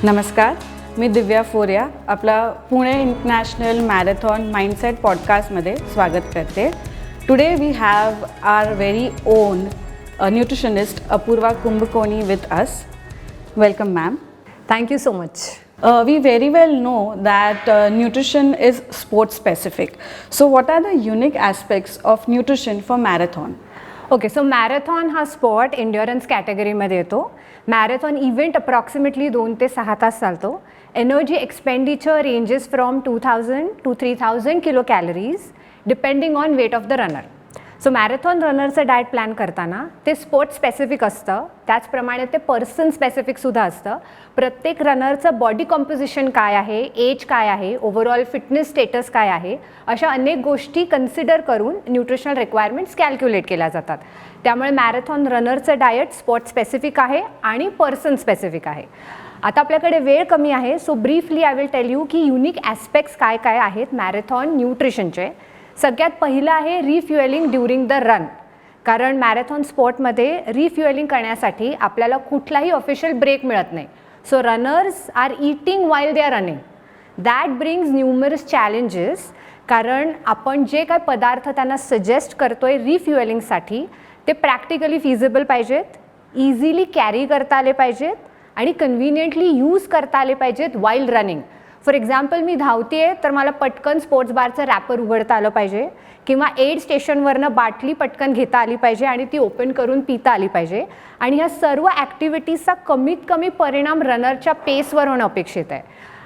नमस्कार, मी दिव्या फोरिया आपला Pune international marathon mindset पॉडकास्टमध्ये स्वागत करते. Today we have our very own nutritionist Apurva Kumbhakoni with us. Welcome ma'am. Thank you so much. We very well know that nutrition is sport specific. So what are the unique aspects of nutrition for marathon? Okay, so marathon हा sport endurance कॅटेगरीमध्ये येतो. Marathon event approximately 2 ते 6 तास चालतो. Energy expenditure ranges from 2000 to 3000 kilo calories depending on weight of the runner. So marathon रनरचं diet plan करताना ते sport specific असतं, त्याचप्रमाणे ते पर्सन स्पेसिफिकसुद्धा असतं. प्रत्येक रनरचं बॉडी कॉम्पोजिशन काय आहे, एज काय आहे, ओव्हरऑल फिटनेस स्टेटस काय आहे, अशा अनेक गोष्टी कन्सिडर करून न्यूट्रिशनल रिक्वायरमेंट्स कॅल्क्युलेट केल्या जातात. त्यामुळे मॅरेथॉन रनरचं डाएट स्पोर्ट स्पेसिफिक आहे आणि पर्सन स्पेसिफिक आहे. आता आपल्याकडे वेळ कमी आहे, so briefly I will tell you की युनिक ॲस्पेक्ट्स काय काय आहेत मॅरेथॉन न्यूट्रिशनचे. सगळ्यात पहिलं आहे रिफ्युएलिंग ड्युरिंग द रन. कारण मॅरेथॉन स्पोर्टमध्ये रिफ्युएलिंग करण्यासाठी आपल्याला कुठलाही ऑफिशियल ब्रेक मिळत नाही. So runners are eating while they are running. That brings numerous challenges. कारण आपण जे काय पदार्थ त्यांना सजेस्ट करतो आहे रिफ्युएलिंगसाठी ते प्रॅक्टिकली फिजिबल पाहिजेत, इझिली कॅरी करता आले पाहिजेत आणि कन्व्हिनियंटली यूज करता आले पाहिजेत वाईल रनिंग. फॉर एक्झाम्पल, मी धावते आहे तर मला पटकन स्पोर्ट्स बारचं रॅपर उघडता आलं पाहिजे किंवा एड स्टेशनवरनं बाटली पटकन घेता आली पाहिजे आणि ती ओपन करून पिता आली पाहिजे. आणि ह्या सर्व ॲक्टिव्हिटीजचा कमीत कमी परिणाम रनरच्या पेसवर होणं अपेक्षित आहे.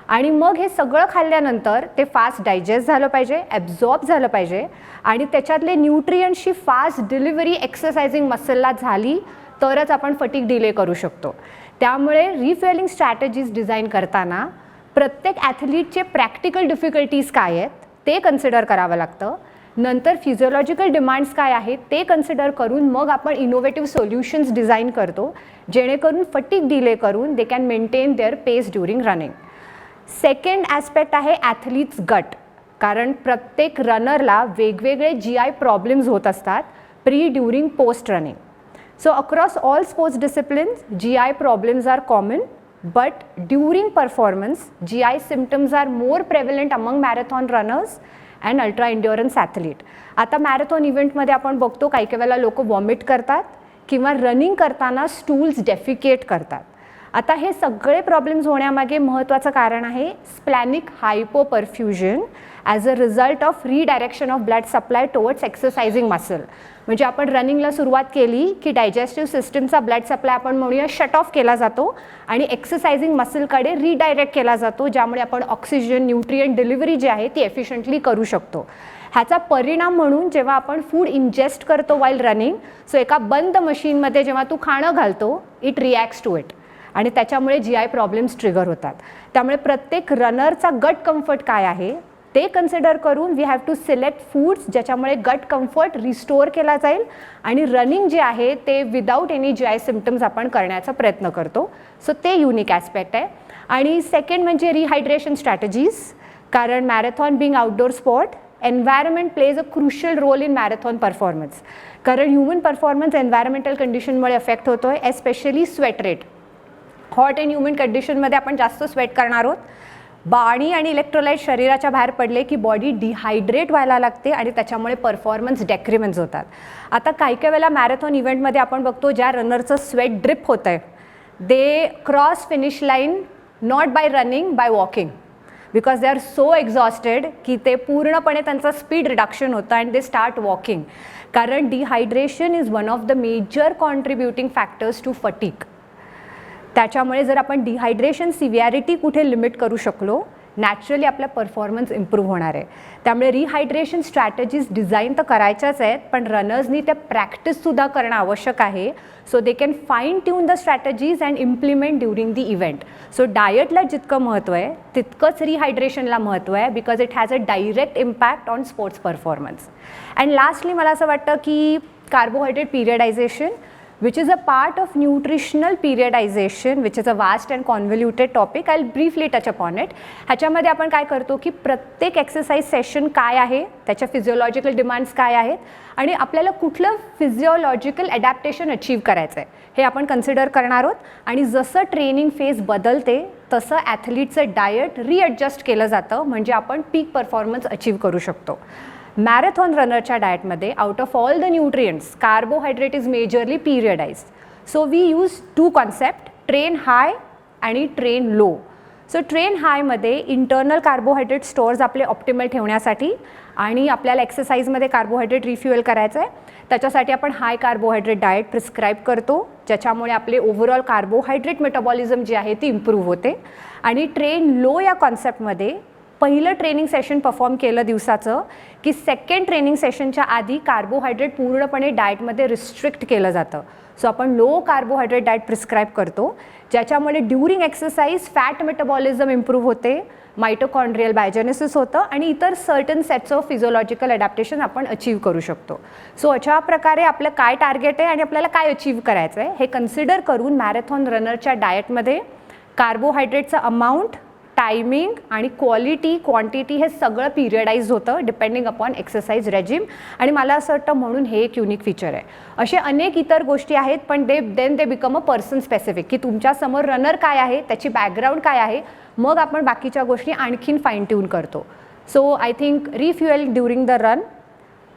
आणि मग हे सगळं खाल्ल्यानंतर ते फास्ट डायजेस्ट झालं पाहिजे, ॲब्झॉर्ब झालं पाहिजे आणि त्याच्यातले न्यूट्रियंट्सची फास्ट डिलिव्हरी एक्सरसाइजिंग मसलला झाली तरच आपण फटीग डिले करू शकतो. त्यामुळे रिफ्युएलिंग स्ट्रॅटेजीज डिझाईन करताना प्रत्येक ॲथलीटचे प्रॅक्टिकल डिफिकल्टीज काय आहेत ते कन्सिडर करावं लागतं. नंतर फिजिओलॉजिकल डिमांड्स काय आहेत ते कन्सिडर करून मग आपण इनोव्हेटिव्ह सोल्युशन्स डिझाईन करतो जेणेकरून फटीग डिले करून they can maintain their pace during running. Second aspect आहे ॲथलीट्स गट. कारण प्रत्येक रनरला वेगवेगळे GI प्रॉब्लेम्स होत असतात pre, during, post running. So across all sports disciplines GI problems are common. But during performance, GI symptoms are more prevalent among marathon runners and ultra endurance athlete. आता marathon इव्हेंटमध्ये आपण बघतो काही काही वेळेला लोक वॉमिट करतात किंवा रनिंग करताना स्टूल्स डेफिकेट करतात. आता हे सगळे प्रॉब्लेम्स होण्यामागे महत्त्वाचं कारण आहे splanchnic hypoperfusion as a result of redirection of blood supply towards exercising muscle. म्हणजे आपण रनिंगला सुरुवात केली की डायजेस्टिव्ह सिस्टमचा ब्लड सप्लाय आपण म्हणूया शट ऑफ केला जातो आणि एक्सरसाइजिंग मसलकडे रिडायरेक्ट केला जातो, ज्यामुळे आपण ऑक्सिजन न्यूट्रियंट डिलिव्हरी जी आहे ती एफिशियंटली करू शकतो. ह्याचा परिणाम म्हणून जेव्हा आपण फूड इंजेस्ट करतो वाईल रनिंग, सो एका बंद मशीनमध्ये जेव्हा तू खाणं घालतो इट रिॲक्ट्स टू इट आणि त्याच्यामुळे GI प्रॉब्लेम्स ट्रिगर होतात. त्यामुळे प्रत्येक रनरचा गट कम्फर्ट काय आहे ते कन्सिडर करून we have to select foods ज्याच्यामुळे गट कम्फर्ट रिस्टोअर केला जाईल आणि रनिंग जे आहे ते विदाऊट एनी GI सिम्पटम्स आपण करण्याचा प्रयत्न करतो. सो ते युनिक ॲस्पेक्ट आहे. आणि सेकंड म्हणजे रिहायड्रेशन स्ट्रॅटेजीज. कारण marathon being outdoor sport, environment plays a crucial role in marathon performance. कारण ह्युमन परफॉर्मन्स एन्व्हायरमेंटल कंडिशनमुळे अफेक्ट होतो आहे, especially sweat rate. Hot and humid कंडिशनमध्ये आपण जास्त स्वेट करणार आहोत. पाणी आणि इलेक्ट्रोलाइट शरीराच्या बाहेर पडले की बॉडी डिहायड्रेट व्हायला लागते आणि त्याच्यामुळे परफॉर्मन्स डेक्रिमेंट्स होतात. आता काही काही वेळेला मॅरेथॉन इव्हेंटमध्ये आपण बघतो ज्या रनरचं स्वेट ड्रिप होतं आहे they cross finish line not by running, by walking, because they are so exhausted की ते पूर्णपणे त्यांचं स्पीड रिडक्शन होतं अँड दे स्टार्ट वॉकिंग. कारण dehydration is one of the major contributing factors to fatigue. त्याच्यामुळे जर आपण डिहायड्रेशन सिव्हिॲरिटी कुठे लिमिट करू शकलो नॅचरली आपला परफॉर्मन्स इम्प्रूव्ह होणार आहे. त्यामुळे रिहायड्रेशन स्ट्रॅटेजीज डिझाईन तर करायच्याच आहेत, पण रनर्सनी त्या प्रॅक्टिससुद्धा करणं आवश्यक आहे. So they can fine tune the strategies and implement during the event. So डायटला जितकं महत्त्व आहे तितकंच रिहायड्रेशनला महत्त्व आहे, because it has a direct impact on sports performance. And lastly मला असं वाटतं की carbohydrate periodization which is a part of nutritional periodization, which is a vast and convoluted topic. I'll briefly touch upon it. ह्याच्यामध्ये आपण काय करतो की प्रत्येक एक्सरसाइज सेशन काय आहे, त्याच्या फिजिओलॉजिकल डिमांड्स काय आहेत आणि आपल्याला कुठलं फिजिओलॉजिकल ॲडॅप्टेशन अचीव करायचं आहे हे आपण कन्सिडर करणार आहोत. आणि जसं ट्रेनिंग फेज बदलते तसं ॲथलीटचं डायट रिॲडजस्ट केलं जातं, म्हणजे आपण पीक परफॉर्मन्स अचीव करू शकतो. मॅरेथॉन रनरच्या डायटमध्ये out of all the nutrients carbohydrate is majorly periodized. So we use 2 concept, train high आणि ट्रेन लो. सो ट्रेन हायमध्ये इंटरनल कार्बोहायड्रेट स्टोअर्स आपले ऑप्टिमल ठेवण्यासाठी आणि आपल्याला एक्सरसाइजमध्ये कार्बोहायड्रेट रिफ्युएल करायचं आहे, त्याच्यासाठी आपण हाय कार्बोहायड्रेट डाएट प्रिस्क्राईब करतो, ज्याच्यामुळे आपले ओव्हरऑल कार्बोहायड्रेट मेटाबॉलिझम जे आहे ती इम्प्रूव्ह होते. आणि ट्रेन लो या कॉन्सेप्टमध्ये पहिलं ट्रेनिंग सेशन परफॉर्म केलं दिवसाचं की सेकंड ट्रेनिंग सेशनच्या आधी कार्बोहायड्रेट पूर्णपणे डाएटमध्ये रिस्ट्रिक्ट केलं जातं. सो आपण लो कार्बोहायड्रेट डाएट प्रिस्क्राईब करतो, ज्याच्यामुळे during exercise fat metabolism improve होते, मायटोकॉन्ड्रियल बायोजेनेसिस होतं आणि इतर certain sets of physiological adaptation आपण अचीव करू शकतो. सो अशा प्रकारे आपलं काय टार्गेट आहे आणि आपल्याला काय अचीव करायचं आहे हे कन्सिडर करून मॅरेथॉन रनरच्या डाएटमध्ये कार्बोहायड्रेटचं अमाऊंट, टायमिंग आणि क्वालिटी, क्वांटिटी हे सगळं पिरियडाइज होतं डिपेंडिंग अपॉन एक्सरसाइज रेजिम. आणि मला असं वाटतं म्हणून हे एक युनिक फीचर आहे. असे अनेक इतर गोष्टी आहेत, पण they become a person specific, की तुमच्यासमोर रनर काय आहे, त्याची बॅकग्राऊंड काय आहे, मग आपण बाकीच्या गोष्टी आणखीन फाईन ट्यून करतो. So I think refuel during the run,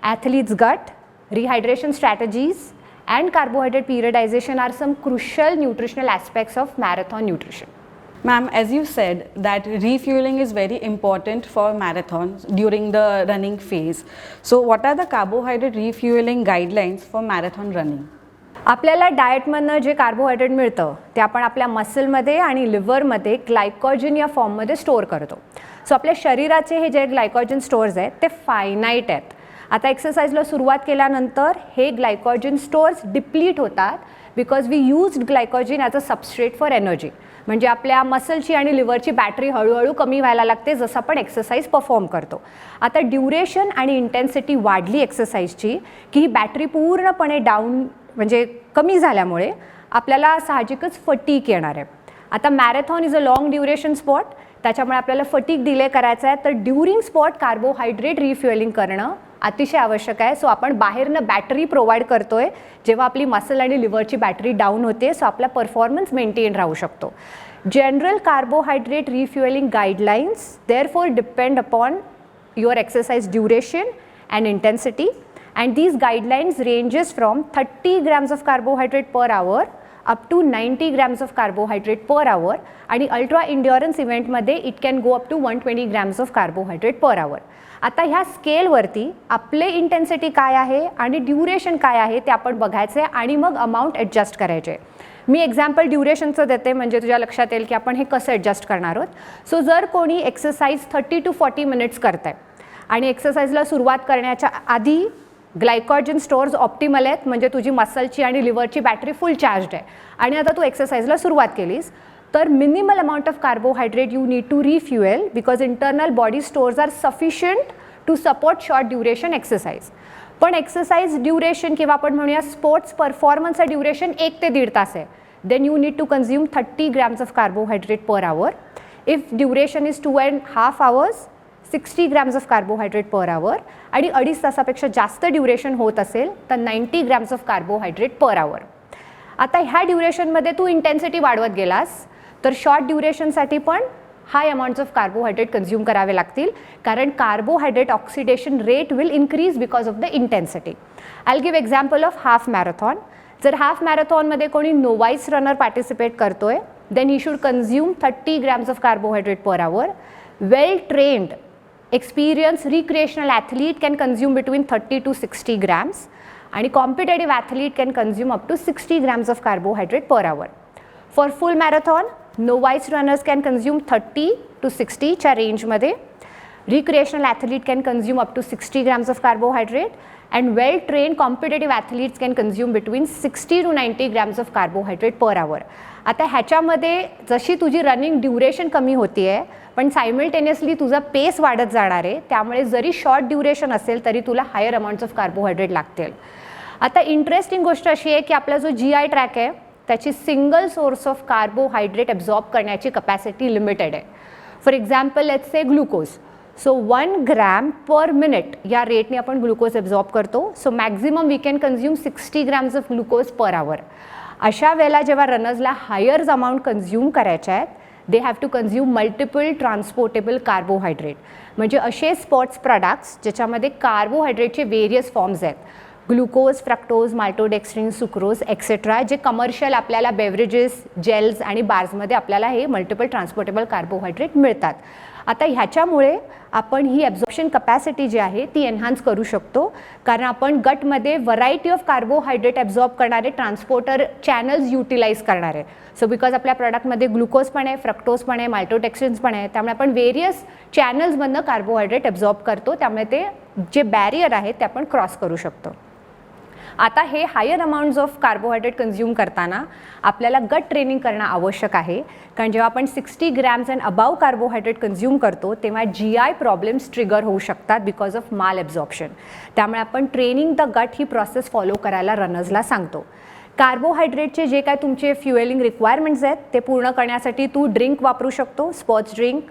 athletes gut, rehydration strategies and carbohydrate periodization are some crucial nutritional aspects of marathon nutrition. Ma'am, as you said that refueling is very important for marathons during the running phase. So what are the carbohydrate refueling guidelines for marathon running? आपल्याला डाएटमधनं जे carbohydrate मिळतं ते आपण आपल्या मसलमध्ये आणि लिव्हरमध्ये glycogen या फॉर्ममध्ये store करतो. सो आपल्या शरीराचे हे जे ग्लायकोजन स्टोअर्स आहेत ते फायनाईट आहेत. आता एक्सरसाइजला सुरुवात केल्यानंतर हे ग्लायकोजन स्टोअर्स डिप्लीट होतात because we used glycogen as a substrate for energy. म्हणजे आपल्या मसलची आणि लिव्हरची बॅटरी हळूहळू कमी व्हायला लागते जसं आपण एक्सरसाइज परफॉर्म करतो. आता ड्युरेशन आणि इंटेन्सिटी वाढली एक्सरसाइजची की ही बॅटरी पूर्णपणे डाऊन म्हणजे कमी झाल्यामुळे आपल्याला साहजिकच फटीग येणार आहे. आता marathon is a long duration spot, त्याच्यामुळे आपल्याला फटीग डिले करायचा आहे, तर ड्युरिंग स्पॉट कार्बोहायड्रेट रिफ्युएलिंग करणं अतिशय आवश्यक आहे. सो आपण बाहेरनं बॅटरी प्रोव्हाइड करतोय जेव्हा आपली मसल आणि लिव्हरची बॅटरी डाऊन होते, सो आपला परफॉर्मन्स मेंटेन राहू शकतो. General carbohydrate refuelling guidelines therefore depend upon your exercise duration and intensity, and these guidelines ranges from 30 grams of carbohydrate per hour up to 90 grams of carbohydrate per hour, आणि ultra endurance इव्हेंटमध्ये it can go up to 120 grams of carbohydrate per hour. आता ह्या स्केलवरती आपले intensity काय आहे आणि duration काय आहे ते आपण बघायचं आहे आणि मग अमाऊंट ॲडजस्ट करायचे. मी एक्झाम्पल ड्युरेशनचं देते म्हणजे तुझ्या लक्षात येईल की आपण हे कसं ॲडजस्ट करणार आहोत. सो जर कोणी एक्सरसाइज 30 to 40 मिनिट्स करत आहे आणि एक्सरसाइजला सुरुवात करण्याच्या आधी ग्लायकोजन स्टोअर्स ऑप्टिमल आहेत, म्हणजे तुझी मसलची आणि लिव्हरची बॅटरी फुल चार्जड आहे आणि आता तू एक्सरसाइजला सुरुवात केलीस, तर minimal amount of carbohydrate you need to refuel because internal body stores are sufficient to support short duration exercise. पण एक्सरसाइज ड्युरेशन किंवा आपण म्हणूया स्पोर्ट्स परफॉर्मन्सचं ड्युरेशन 1 ते 1.5 तास आहे, then you need to consume 30 grams of carbohydrate per hour. If duration is 2.5 hours, 60 grams of carbohydrate per hour, आणि 2.5 तासापेक्षा जास्त ड्युरेशन होत असेल तर 90 grams ऑफ कार्बोहायड्रेट पर आवर. आता ह्या ड्युरेशनमध्ये तू इंटेन्सिटी वाढवत गेलास तर शॉर्ट ड्युरेशनसाठी पण high amounts of carbohydrate consume करावे लागतील, कारण carbohydrate oxidation rate will increase because of the intensity. I give example of half marathon. जर हाफ मॅरेथॉनमध्ये कोणी नोवाईस रनर पार्टिसिपेट करतोय then he should consume 30 grams of carbohydrate per hour. Well trained experienced recreational athlete can consume between 30 to 60 grams, and competitive athlete can consume up to 60 grams of carbohydrate per hour. For full marathon, novice runners can consume 30 to 60 च्या रेंजमध्ये, recreational athlete can consume up to 60 grams of carbohydrate, and well trained competitive athletes can consume between 60 to 90 grams of carbohydrate per hour. आता ह्याच्यामध्ये जशी तुझी running duration कमी होती आहे पण सायमल्टेनियसली तुझा पेस वाढत जाणार आहे, त्यामुळे जरी शॉर्ट ड्युरेशन असेल तरी तुला हायर अमाऊंट्स ऑफ कार्बोहायड्रेट लागतील. आता इंटरेस्टिंग गोष्ट अशी आहे की आपला जो GI ट्रॅक आहे त्याची single source of carbohydrate absorb करण्याची कपॅसिटी लिमिटेड आहे. For example let's say glucose. So 1 gram per minute या रेटने आपण ग्लुकोज ॲब्झॉर्ब करतो. So maximum we can consume 60 grams of glucose per hour. अशा वेळेला जेव्हा रनर्सला हायर अमाऊंट कन्झ्युम करायच्या आहेत they have to consume multiple transportable carbohydrate, म्हणजे असे स्पोर्ट्स प्रोडक्ट्स ज्याच्यामध्ये कार्बोहायड्रेटचे वेरियस फॉर्म्स आहेत, glucose, fructose, maltodextrin, sucrose etcetera, जे कमर्शियल आपल्याला बेवरेजेस, जेल्स आणि बार्समध्ये आपल्याला हे मल्टिपल ट्रान्सपोर्टेबल कार्बोहायड्रेट मिळतात. आता ह्याच्यामुळे आपण ही ॲब्झॉर्प्शन कपॅसिटी जी आहे ती एन्हान्स करू शकतो, कारण आपण गटमध्ये व्हरायटी ऑफ कार्बोहायड्रेट ॲब्झॉर्ब करणारे ट्रान्सपोर्टर चॅनल्स युटिलाइज करणार आहे. सो बिकॉज आपल्या प्रॉडक्टमध्ये ग्लुकोज पण आहे, फ्रक्टोज पण आहे, माल्टोडेक्स्ट्रीन्स पण आहे, त्यामुळे आपण वेरियस चॅनल्समधनं कार्बोहायड्रेट ॲब्झॉर्ब करतो, त्यामुळे ते जे बॅरियर आहे ते आपण क्रॉस करू शकतो. आता हे higher amounts of carbohydrate consume करताना आपल्याला गट ट्रेनिंग करणं आवश्यक आहे, कारण जेव्हा आपण 60 grams and above carbohydrate consume करतो तेव्हा GI प्रॉब्लेम्स ट्रिगर होऊ शकतात बिकॉज ऑफ माल ॲब्झॉर्प्शन. त्यामुळे आपण ट्रेनिंग द गट ही प्रोसेस फॉलो करायला रनर्सला सांगतो. कार्बोहायड्रेटचे जे काय तुमचे फ्युएलिंग रिक्वायरमेंट्स आहेत ते पूर्ण करण्यासाठी तू ड्रिंक वापरू शकतो, sports drink,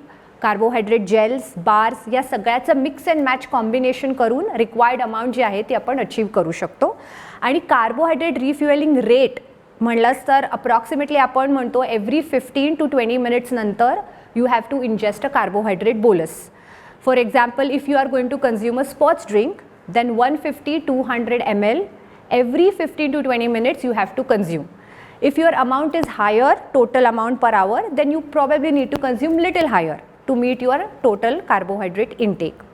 carbohydrate gels, bars, या सगळ्याचं मिक्स अँड मॅच कॉम्बिनेशन करून रिक्वायर्ड अमाऊंट जी आहे ती आपण अचीव करू शकतो. आणि कार्बोहायड्रेट रिफ्युएलिंग रेट म्हणलंच तर अप्रॉक्सिमेटली आपण म्हणतो एव्हरी 15 to 20 मिनिट्स नंतर you have to ingest a carbohydrate bolus. For example, if you are going to consume a sports drink, then 150-200 ml every 15 to 20 minutes you have to consume. If your amount is higher, total amount per hour, then you probably need to consume little higher to meet your total carbohydrate intake.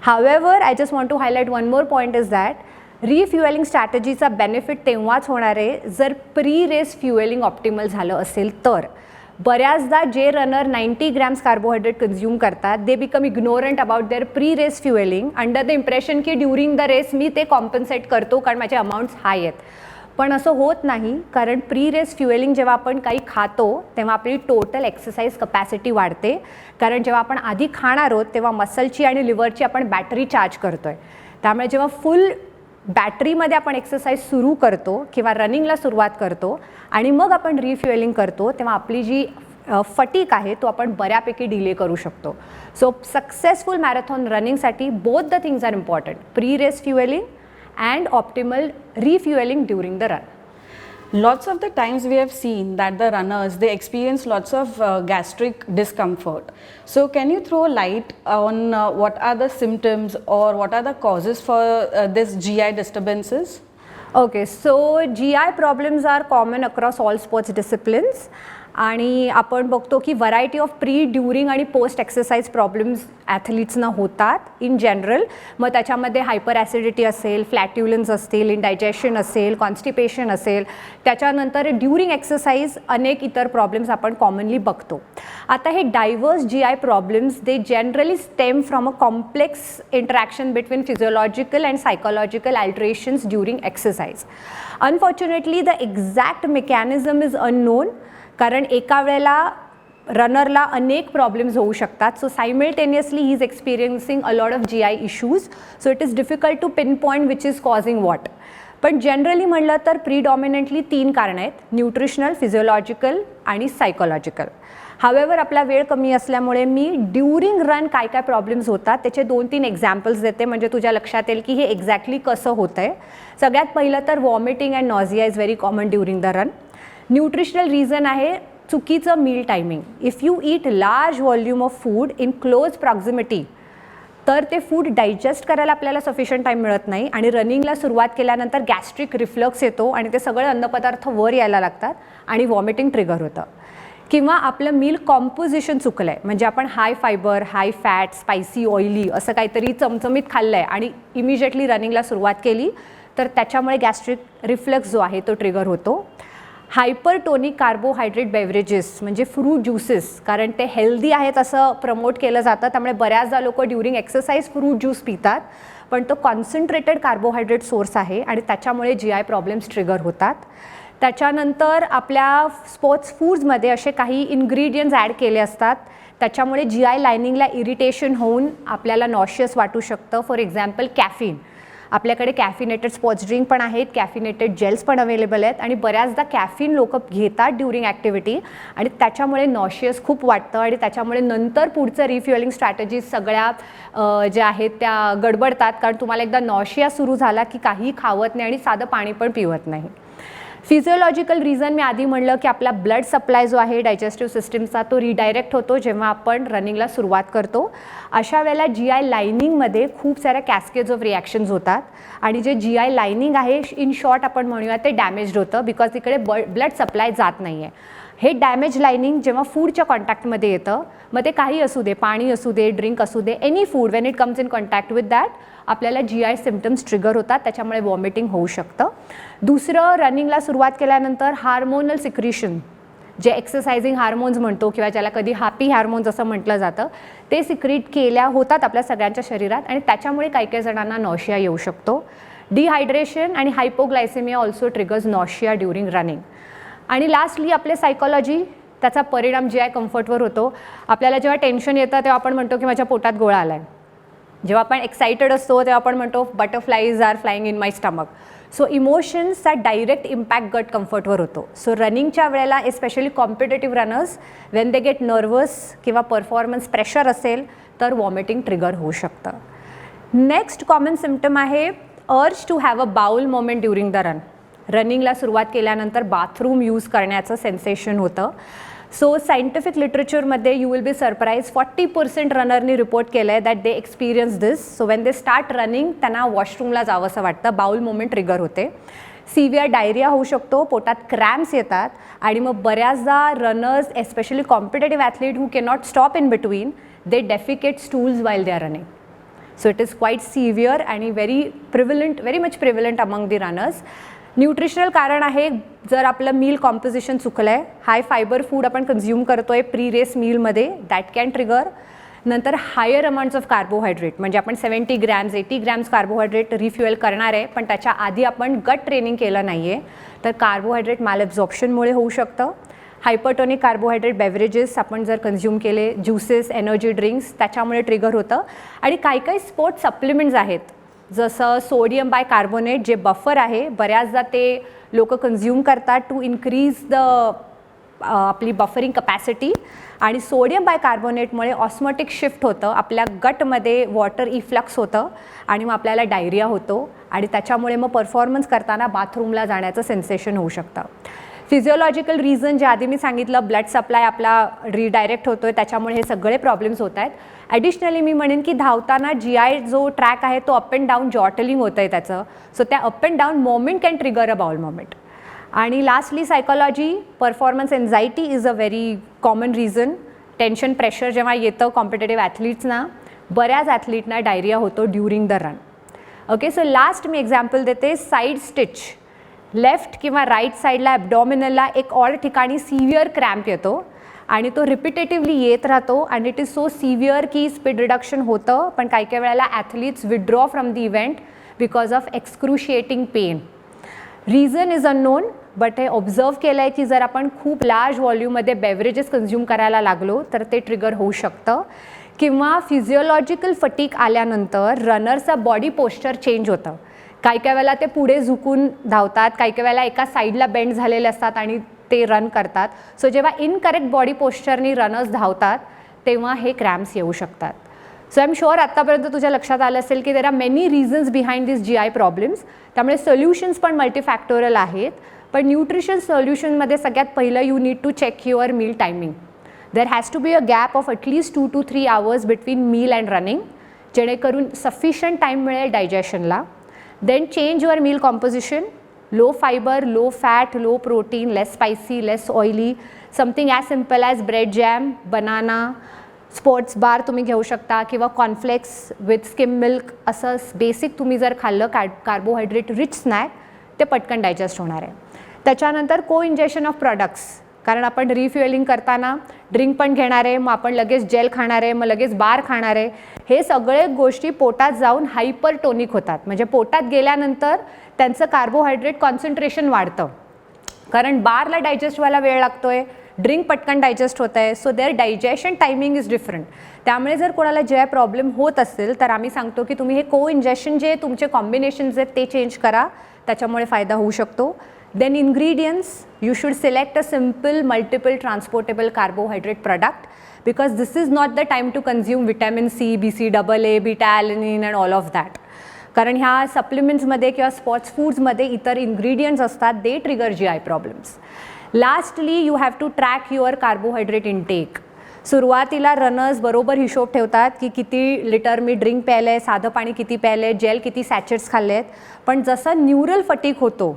However, I just want to highlight one more point is that refuelling स्ट्रॅटेजीचा benefit तेव्हाच होणार आहे जर pre race फ्युएलिंग optimal झालं असेल तर. बऱ्याचदा जे रनर 90 ग्रॅम्स कार्बोहायड्रेट कन्झ्यूम करतात they become ignorant about their pre race fuelling under the impression की ड्युरिंग द रेस मी ते कॉम्पन्सेट करतो कारण माझे अमाऊंट्स हाय आहेत. पण असं होत नाही, कारण प्री रेस फ्युएलिंग जेव्हा आपण काही खातो तेव्हा आपली टोटल एक्सरसाइज कपॅसिटी वाढते, कारण जेव्हा आपण आधी खाणार आहोत तेव्हा मसलची आणि लिव्हरची आपण बॅटरी चार्ज करतो आहे. त्यामुळे जेव्हा फुल बॅटरीमध्ये आपण एक्सरसाइज सुरू करतो किंवा रनिंगला सुरुवात करतो आणि मग आपण रिफ्युएलिंग करतो तेव्हा आपली जी फटीक आहे तो आपण बऱ्यापैकी डिले करू शकतो. सो सक्सेसफुल मॅरेथॉन रनिंगसाठी both the things are important, pre race fuelling and optimal refueling during the run. Lots of the times we have seen that the runners, they experience lots of gastric discomfort. So can you throw light on what are the symptoms or what are the causes for this GI disturbances? Okay, so GI problems are common across all sports disciplines. आणि आपण बघतो की variety of pre, during आणि post exercise problems ॲथलीट्सना होतात in general. मग त्याच्यामध्ये hyper acidity असेल, फ्लॅट्युलन्स असतील, इंडायजेशन असेल, कॉन्स्टिपेशन असेल, त्याच्यानंतर ड्युरिंग एक्सरसाइज अनेक इतर प्रॉब्लेम्स आपण कॉमनली बघतो. आता हे diverse GI problems they generally stem from a complex interaction between physiological and psychological alterations during exercise. Unfortunately the exact mechanism is unknown, कारण एका वेळेला रनरला अनेक प्रॉब्लेम्स होऊ शकतात. So simultaneously he is experiencing a lot of GI issues. So it is difficult to pinpoint which is causing what. पण generally म्हणलं तर प्रीडॉमिनंटली 3 कारणं आहेत, न्यूट्रिशनल, फिजिओलॉजिकल आणि सायकोलॉजिकल. हावेवर आपला वेळ कमी असल्यामुळे मी ड्युरिंग रन काय काय प्रॉब्लेम्स होतात त्याचे 2-3 एक्झाम्पल्स देते, म्हणजे तुझ्या लक्षात येईल की हे एक्झॅक्टली कसं होतं आहे. सगळ्यात पहिलं तर vomiting and nausea is very common during the run. Nutritional reason आहे चुकीचं meal timing. If you eat large volume of food in close proximity तर ते फूड डायजेस्ट करायला आपल्याला सफिशियंट टाईम मिळत नाही आणि रनिंगला सुरुवात केल्यानंतर गॅस्ट्रिक रिफ्लक्स येतो आणि ते सगळे अन्नपदार्थ वर यायला लागतात आणि वॉमिटिंग ट्रिगर होतं. किंवा आपलं मील कॉम्पोजिशन चुकलं आहे, म्हणजे आपण high fibre, high fat, spicy, oily असं काहीतरी चमचमीत खाल्लं आहे आणि इमिजिएटली रनिंगला सुरुवात केली तर त्याच्यामुळे गॅस्ट्रिक रिफ्लक्स जो आहे तो ट्रिगर होतो. हायपरटोनिक कार्बोहायड्रेट बेवरेजेस म्हणजे फ्रूट ज्यूसेस, कारण ते हेल्दी आहेत असं प्रमोट केलं जातं, त्यामुळे बऱ्याचदा लोक ड्युरिंग एक्सरसाइज फ्रूट ज्यूस पितात, पण तो कॉन्सन्ट्रेटेड कार्बोहायड्रेट सोर्स आहे आणि त्याच्यामुळे GI प्रॉब्लेम्स ट्रिगर होतात. त्याच्यानंतर आपल्या स्पोर्ट्स फूड्समध्ये असे काही इन्ग्रेडियंट्स ॲड केले असतात त्याच्यामुळे GI लायनिंगला इरिटेशन होऊन आपल्याला नॉशियस वाटू शकतं. For example caffeine. आपल्याकडे कॅफिनेटेड स्पोर्ट्स ड्रिंक पण आहेत, कॅफिनेटेड जेल्स पण अवेलेबल आहेत आणि बऱ्याचदा कॅफिन लोक घेतात ड्युरिंग ॲक्टिव्हिटी आणि त्याच्यामुळे नॉशियस खूप वाटतं आणि त्याच्यामुळे नंतर पुढचं रिफ्युएलिंग स्ट्रॅटेजीज सगळ्या ज्या आहेत त्या गडबडतात, कारण तुम्हाला एकदा नॉशिया सुरू झाला की काही खावत नाही आणि साधं पाणी पण पिवत नाही. फिजिओलॉजिकल रिझन मी आधी म्हणलं की आपला ब्लड सप्लाय जो आहे डायजेस्टिव्ह सिस्टीमचा तो रिडायरेक्ट होतो जेव्हा आपण रनिंगला सुरुवात करतो. अशा वेळेला GI लायनिंगमध्ये खूप साऱ्या कॅस्केड्स ऑफ रिॲक्शन्स होतात आणि जे GI लायनिंग आहे इन शॉर्ट आपण म्हणूया ते डॅमेज्ड होतं बिकॉज तिकडे ब्लड सप्लाय जात नाही आहे. हे डॅमेज लायनिंग जेव्हा फूडच्या कॉन्टॅक्टमध्ये येतं, मग ते काही असू दे, पाणी असू दे, ड्रिंक असू दे, any food when it comes in contact with that आपल्याला GI सिम्पटम्स ट्रिगर होतात, त्याच्यामुळे वॉमिटिंग होऊ शकतं. दुसरं, रनिंगला सुरुवात केल्यानंतर हार्मोनल सिक्रिशन जे एक्सरसायझिंग हार्मोन्स म्हणतो किंवा ज्याला कधी हॅपी हार्मोन्स असं म्हटलं जातं, ते सिक्रीट होतात आपल्या सगळ्यांच्या शरीरात आणि त्याच्यामुळे काही काही जणांना नॉशिया येऊ शकतो. डिहायड्रेशन आणि hypoglycaemia also triggers nausea during running. आणि लास्टली आपले सायकॉलॉजी, त्याचा परिणाम GI कम्फर्टवर होतो. आपल्याला जेव्हा टेन्शन येतं तेव्हा आपण म्हणतो की माझ्या पोटात गोळा आला आहे. जेव्हा आपण एक्साइटेड असतो तेव्हा आपण म्हणतो butterflies are flying in my stomach. So इमोशन्सचा डायरेक्ट इम्पॅक्ट गट कम्फर्टवर होतो. सो रनिंगच्या वेळेला especially competitive runners when they get nervous किंवा परफॉर्मन्स प्रेशर असेल तर वॉमिटिंग ट्रिगर होऊ शकतं. नेक्स्ट कॉमन सिम्पटम आहे urge to have a bowel movement during the run. रनिंगला सुरुवात केल्यानंतर बाथरूम यूज करण्याचं सेन्सेशन होतं. सो सायंटिफिक लिटरेचरमध्ये यू विल बी सरप्राईज 40% रनरनी रिपोर्ट केलं आहे that they experience this. So when they start running त्यांना वॉशरूमला जावं असं वाटतं, बाउल मोमेंट ट्रिगर होते. सिव्हिअर डायरिया होऊ शकतो, पोटात क्रॅम्प्स येतात आणि मग बऱ्याचदा runners especially competitive athlete who cannot stop in between they defecate stools while they are running. So it is quite severe आणि very much prevalent among the runners. Nutritional कारण आहे, जर आपलं मील कॉम्पोजिशन चुकलं आहे, हाय फायबर फूड आपण consume करतो आहे प्री रेस मीलमध्ये, दॅट कॅन ट्रिगर. नंतर हायर अमाऊंट्स ऑफ कार्बोहायड्रेट, म्हणजे आपण 70 ग्रॅम्स 80 ग्रॅम्स कार्बोहायड्रेट रिफ्युएल करणार आहे पण त्याच्या आधी आपण गट ट्रेनिंग केलं नाही आहे तर कार्बोहायड्रेट मॅलॲब्झॉर्प्शनमुळे होऊ शकतं. हायपरटोनिक कार्बोहायड्रेट बेवरेजेस आपण जर कन्झ्युम केले, ज्युसेस, एनर्जी ड्रिंक्स, त्याच्यामुळे ट्रिगर होतं. आणि काही स्पोर्ट्स सप्लिमेंट्स आहेत जसं सोडियम बायकार्बोनेट जे बफर आहे, बऱ्याचदा ते लोक कन्झ्युम करतात टू इन्क्रीज द आपली बफरिंग कपॅसिटी. आणि सोडियम बायकार्बोनेटमुळे ऑस्मोटिक शिफ्ट होतं, आपल्या गटमध्ये वॉटर इफ्लक्स होतं आणि मग आपल्याला डायरिया होतो आणि त्याच्यामुळे मग परफॉर्मन्स करताना बाथरूमला जाण्याचं सेन्सेशन होऊ शकतं. फिजिओलॉजिकल रिझन जे आधी मी सांगितलं, ब्लड सप्लाय आपला रिडायरेक्ट होतो आहे त्याच्यामुळे हे सगळे प्रॉब्लेम्स होत आहेत. ॲडिशनली मी म्हणेन की धावताना GI जो ट्रॅक आहे तो अप अँड डाऊन जॉटलिंग होतं आहे त्याचं. सो त्या up and down movement can trigger a bowel movement. आणि lastly psychology, performance anxiety is a very common reason. Tension pressure जेव्हा येतं कॉम्पिटेटिव्ह ॲथलीट्सना, बऱ्याच ॲथलीटना डायरिया होतो during the run. Okay, so last मी एक्झाम्पल देते. साईड स्टिच, लेफ्ट किंवा राईट साईडला ॲबडॉमिनलला एक ऑड ठिकाणी सिव्हिअर क्रॅम्प येतो आणि तो रिपिटेटिव्हली येत राहतो आणि इट इज सो सिव्हिअर की स्पीड रिडक्शन होतं, पण काही काही वेळेला athletes withdraw from the event because of excruciating pain. Reason is unknown, but हे ऑब्झर्व केलं आहे की जर आपण खूप लार्ज व्हॉल्यूममध्ये बेवरेजेस कन्झ्युम करायला लागलो तर ते ट्रिगर होऊ शकतं. किंवा फिजिओलॉजिकल फटीक आल्यानंतर रनरचा बॉडी पोश्चर चेंज होतं. काही काही वेळेला ते पुढे झुकून धावतात, काही काही वेळेला एका साईडला बेंड झालेले असतात आणि ते रन करतात. सो जेव्हा इनकरेक्ट बॉडी पोश्चरनी रनर्स धावतात तेव्हा हे क्रॅम्प्स येऊ शकतात. सो आय एम शुअर आत्तापर्यंत तुझ्या लक्षात आलं असेल की there are many reasons behind this GI problems. त्यामुळे सोल्युशन्स पण मल्टीफॅक्टोरियल आहेत. पण न्यूट्रिशन सोल्युशनमध्ये सगळ्यात पहिलं you need to check your meal timing. There has to be a gap of at least 2 to 3 hours between meal and running, जेणेकरून sufficient time मिळेल डायजेशनला. Then change your meal composition, low fibre, low fat, low protein, less spicy, less oily, something as simple as bread jam, banana, sports bar तुम्ही घेऊ शकता किंवा cornflakes with skim milk, असं basic तुम्ही जर खाल्लं कार्बोहायड्रेट रिच स्नॅक ते पटकन डायजेस्ट होणार आहे. त्याच्यानंतर को इंजेक्शन ऑफ प्रोडक्ट्स, कारण आपण रिफ्युएलिंग करताना ड्रिंक पण घेणार आहे, मग आपण लगेच जेल खाणार आहे, मग लगेच बार खाणार आहे. हे सगळे गोष्टी पोटात जाऊन हायपरटोनिक होतात, म्हणजे पोटात गेल्यानंतर त्यांचं कार्बोहायड्रेट कॉन्सन्ट्रेशन वाढतं, कारण बारला डायजेस्ट व्हायला वेळ लागतो आहे, ड्रिंक पटकन डायजेस्ट होत आहे. So their digestion timing is different. त्यामुळे जर कोणाला जे प्रॉब्लेम होत असेल तर आम्ही सांगतो की तुम्ही हे को इंजेक्शन जे तुमचे कॉम्बिनेशन्स आहेत ते चेंज करा, त्याच्यामुळे फायदा होऊ शकतो. Then ingredients, you should select a simple multiple transportable carbohydrate product because this is not the time to consume vitamin C, BCAA, beta alanine and all of that. कारण ह्या सप्लिमेंट्समध्ये किंवा स्पोर्ट्स फूड्समध्ये इतर इन्ग्रेडियंट्स असतात, they trigger GI problems. Lastly you have to track your carbohydrate intake. सुरुवातीला runners बरोबर हिशोब ठेवतात की किती लिटर मी ड्रिंक प्यायलं आहे, साधं पाणी किती प्यायलं आहे, जेल किती सॅचेट्स खाल्ले आहेत. पण जसं न्यूरल फटीक होतो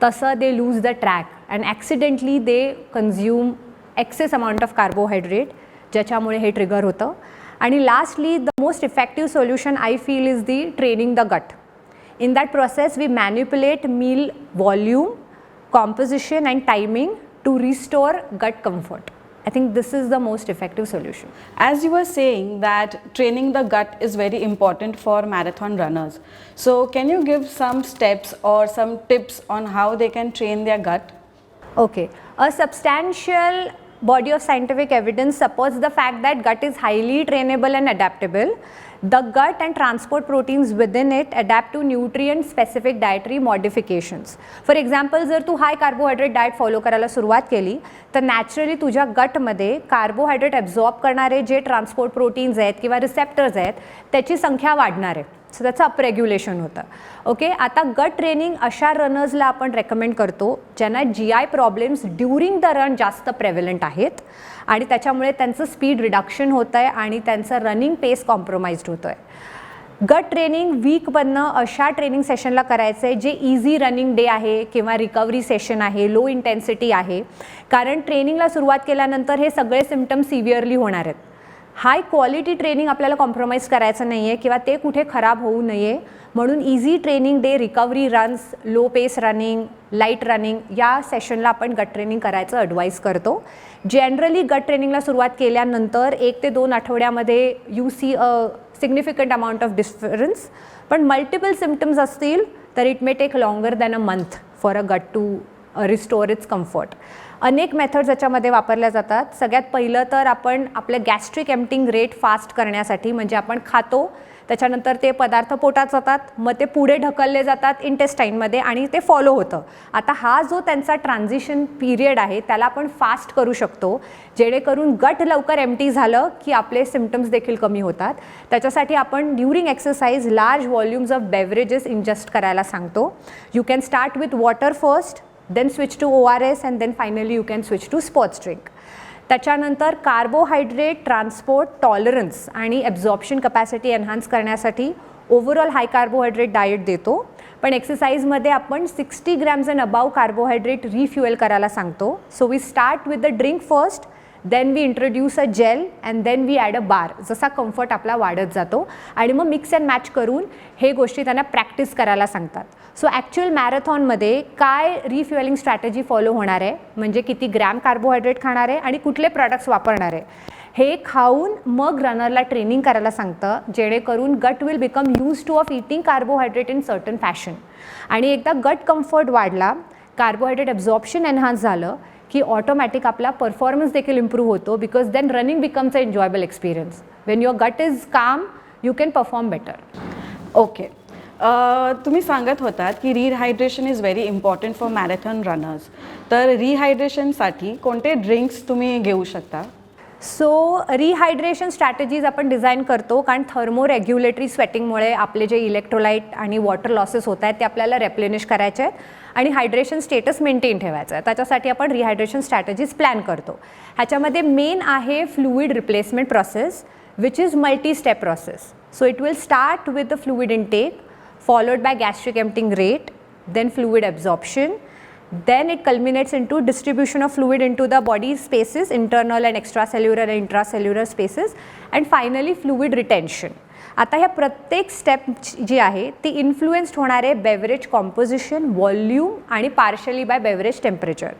तसं they lose the track and accidentally they consume excess amount of carbohydrate, ज्याच्यामुळे हे ट्रिगर होतं. आणि lastly the most effective solution I feel is the training the gut. In that process we manipulate meal volume, composition and timing to restore gut comfort. I think this is the most effective solution. As you were saying that training the gut is very important for marathon runners. So can you give some steps or some tips on how they can train their gut? Okay. A substantial body of scientific evidence supports the fact that gut is highly trainable and adaptable. The gut and transport proteins within it adapt to nutrient specific dietary modifications. For example, जर तू हाय carbohydrate diet follow करायला सुरुवात केली तर naturally तुझ्या गटमध्ये carbohydrate absorb करणारे जे transport proteins आहेत किंवा रिसेप्टर्स आहेत त्याची संख्या वाढणार आहे. सो त्याचं अपरेग्युलेशन होतं. ओके, आता गट ट्रेनिंग अशा रनर्सला आपण रेकमेंड करतो ज्यांना GI problems during the run जास्त प्रेव्हलंट आहेत आणि त्याच्यामुळे त्यांचं स्पीड रिडक्शन होतं आहे आणि त्यांचं रनिंग पेस कॉम्प्रोमाइज्ड होतं आहे. गट ट्रेनिंग वीकमधनं अशा ट्रेनिंग सेशनला करायचं आहे जे इझी रनिंग डे आहे किंवा रिकव्हरी सेशन आहे, लो इंटेन्सिटी आहे. कारण ट्रेनिंगला सुरुवात केल्यानंतर हे सगळे सिम्पटम्स सिव्हिअरली होणार आहेत. हाय क्वालिटी ट्रेनिंग आपल्याला कॉम्प्रोमाइज करायचं नाही आहे किंवा ते कुठे खराब होऊ नये म्हणून easy training day, recovery runs, low pace running, light running या सेशनला आपण गट ट्रेनिंग करायचं ॲडवाईज करतो. जनरली गट ट्रेनिंगला सुरुवात केल्यानंतर 1 ते 2 आठवड्यामध्ये you see a significant amount of difference. पण मल्टिपल सिम्पटम्स असतील तर it may take longer than a month for a gut to restore its comfort. अनेक मेथड्स याच्यामध्ये वापरल्या जातात. सगळ्यात पहिलं तर आपण आपलं गॅस्ट्रिक एम्प्टिंग रेट फास्ट करण्यासाठी, म्हणजे आपण खातो त्याच्यानंतर ते पदार्थ पोटात जातात, मग ते पुढे ढकलले जातात इंटेस्टाईनमध्ये आणि ते फॉलो होतं. आता हा जो त्यांचा ट्रान्झिशन पिरियड आहे त्याला आपण फास्ट करू शकतो जेणेकरून गट लवकर एम्प्टी झालं की आपले सिम्पटम्स देखील कमी होतात. त्याच्यासाठी आपण during exercise large volumes of beverages ingest करायला सांगतो. You can start with water first, then switch to ORS and then finally you can switch to sports drink. त्याच्यानंतर कार्बोहायड्रेट ट्रान्सपोर्ट टॉलरन्स आणि ॲब्झॉर्प्शन कपॅसिटी एन्हान्स करण्यासाठी overall high carbohydrate diet देतो. पण एक्सरसाइजमध्ये आपण 60 grams and above carbohydrate refuel करायला सांगतो. So we start with the drink first, then we introduce a gel and then we add a bar. जसा comfort आपला वाढत जातो आणि मग मिक्स अँड मॅच करून हे गोष्टी त्यांना प्रॅक्टिस करायला सांगतात. सो ॲक्च्युअल मॅरेथॉनमध्ये काय रिफ्युएलिंग स्ट्रॅटेजी फॉलो होणार आहे, म्हणजे किती ग्रॅम कार्बोहायड्रेट खाणार आहे आणि कुठले प्रॉडक्ट्स वापरणार आहे हे खाऊन मग रनरला ट्रेनिंग करायला सांगतं जेणेकरून गट will become use two of eating carbohydrate in certain fashion. आणि एकदा गट कम्फर्ट वाढला, कार्बोहायड्रेट ॲब्झॉर्प्शन एनहान्स झालं की ऑटोमॅटिक आपला परफॉर्मन्स देखील इम्प्रूव्ह होतो because then running becomes a enjoyable experience. When your gut is calm you can perform better. Okay, तुम्ही सांगत होतात की rehydration is very important for marathon runners. तर रिहायड्रेशनसाठी कोणते ड्रिंक्स तुम्ही घेऊ शकता? सो रिहायड्रेशन स्ट्रॅटेजीज आपण डिझाईन करतो कारण थर्मो रेग्युलेटरी स्वेटिंगमुळे आपले जे इलेक्ट्रोलाइट आणि वॉटर लॉसेस होत आहेत ते आपल्याला रेप्लेनिश करायचे आहेत आणि हायड्रेशन स्टेटस मेंटेन ठेवायचं आहे. त्याच्यासाठी आपण रिहायड्रेशन स्ट्रॅटेजीज प्लॅन करतो. ह्याच्यामध्ये मेन आहे fluid replacement process which is multi step process. So it will start with the fluid intake followed by gastric emptying rate, then fluid absorption, then it culminates into distribution of fluid into the body spaces, internal and extracellular and intracellular spaces, and finally fluid retention. आता ह्या प्रत्येक step जी आहे ती influenced होणारे beverage composition, volume आणि partly by beverage temperature.